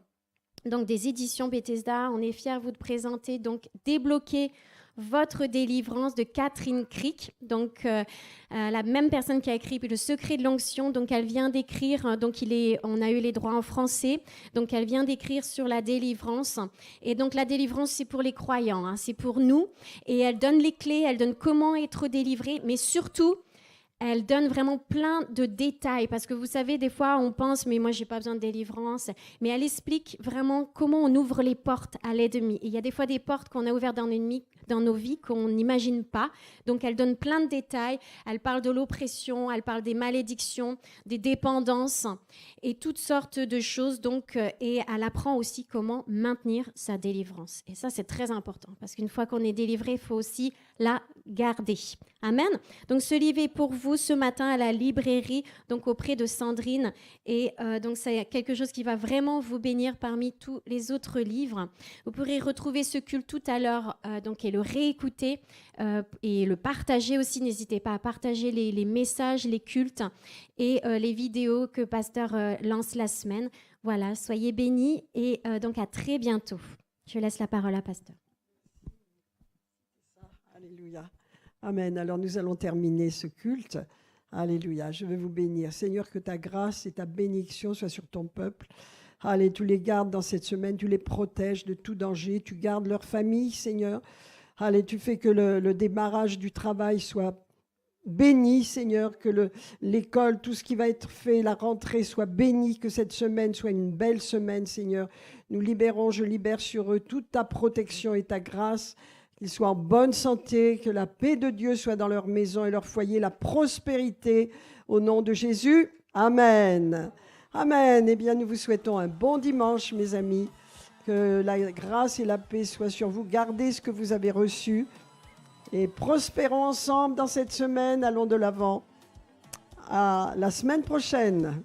donc des éditions Bethesda. On est fiers de vous présenter donc Débloquer votre délivrance de Catherine Crick, donc la même personne qui a écrit Le secret de l'onction, donc elle vient d'écrire, donc on a eu les droits en français, donc elle vient d'écrire sur la délivrance, et donc la délivrance c'est pour les croyants, hein, c'est pour nous, et elle donne les clés, elle donne comment être délivré, mais surtout elle donne vraiment plein de détails, parce que vous savez, des fois, on pense, mais moi, je n'ai pas besoin de délivrance. Mais elle explique vraiment comment on ouvre les portes à l'ennemi. Et il y a des fois des portes qu'on a ouvertes dans nos vies qu'on n'imagine pas. Donc, elle donne plein de détails. Elle parle de l'oppression, elle parle des malédictions, des dépendances et toutes sortes de choses. Donc, et elle apprend aussi comment maintenir sa délivrance. Et ça, c'est très important, parce qu'une fois qu'on est délivré, il faut aussi la garder. Amen. Donc, ce livre est pour vous ce matin à la librairie, donc auprès de Sandrine. Et donc, c'est quelque chose qui va vraiment vous bénir parmi tous les autres livres. Vous pourrez retrouver ce culte tout à l'heure donc, et le réécouter et le partager aussi. N'hésitez pas à partager les messages, les cultes et les vidéos que Pasteur lance la semaine. Voilà, soyez bénis et donc à très bientôt. Je laisse la parole à Pasteur. Alléluia. Amen. Alors nous allons terminer ce culte. Alléluia. Je vais vous bénir. Seigneur, que ta grâce et ta bénédiction soient sur ton peuple. Allez, tu les gardes dans cette semaine, tu les protèges de tout danger, tu gardes leur famille, Seigneur. Allez, tu fais que le démarrage du travail soit béni, Seigneur, que l'école, tout ce qui va être fait, la rentrée soit bénie, que cette semaine soit une belle semaine, Seigneur. Nous libérons, je libère sur eux toute ta protection et ta grâce, qu'ils soient en bonne santé, que la paix de Dieu soit dans leur maison et leur foyer, la prospérité, au nom de Jésus. Amen. Amen. Eh bien, nous vous souhaitons un bon dimanche, mes amis. Que la grâce et la paix soient sur vous. Gardez ce que vous avez reçu et prospérons ensemble dans cette semaine. Allons de l'avant. À la semaine prochaine.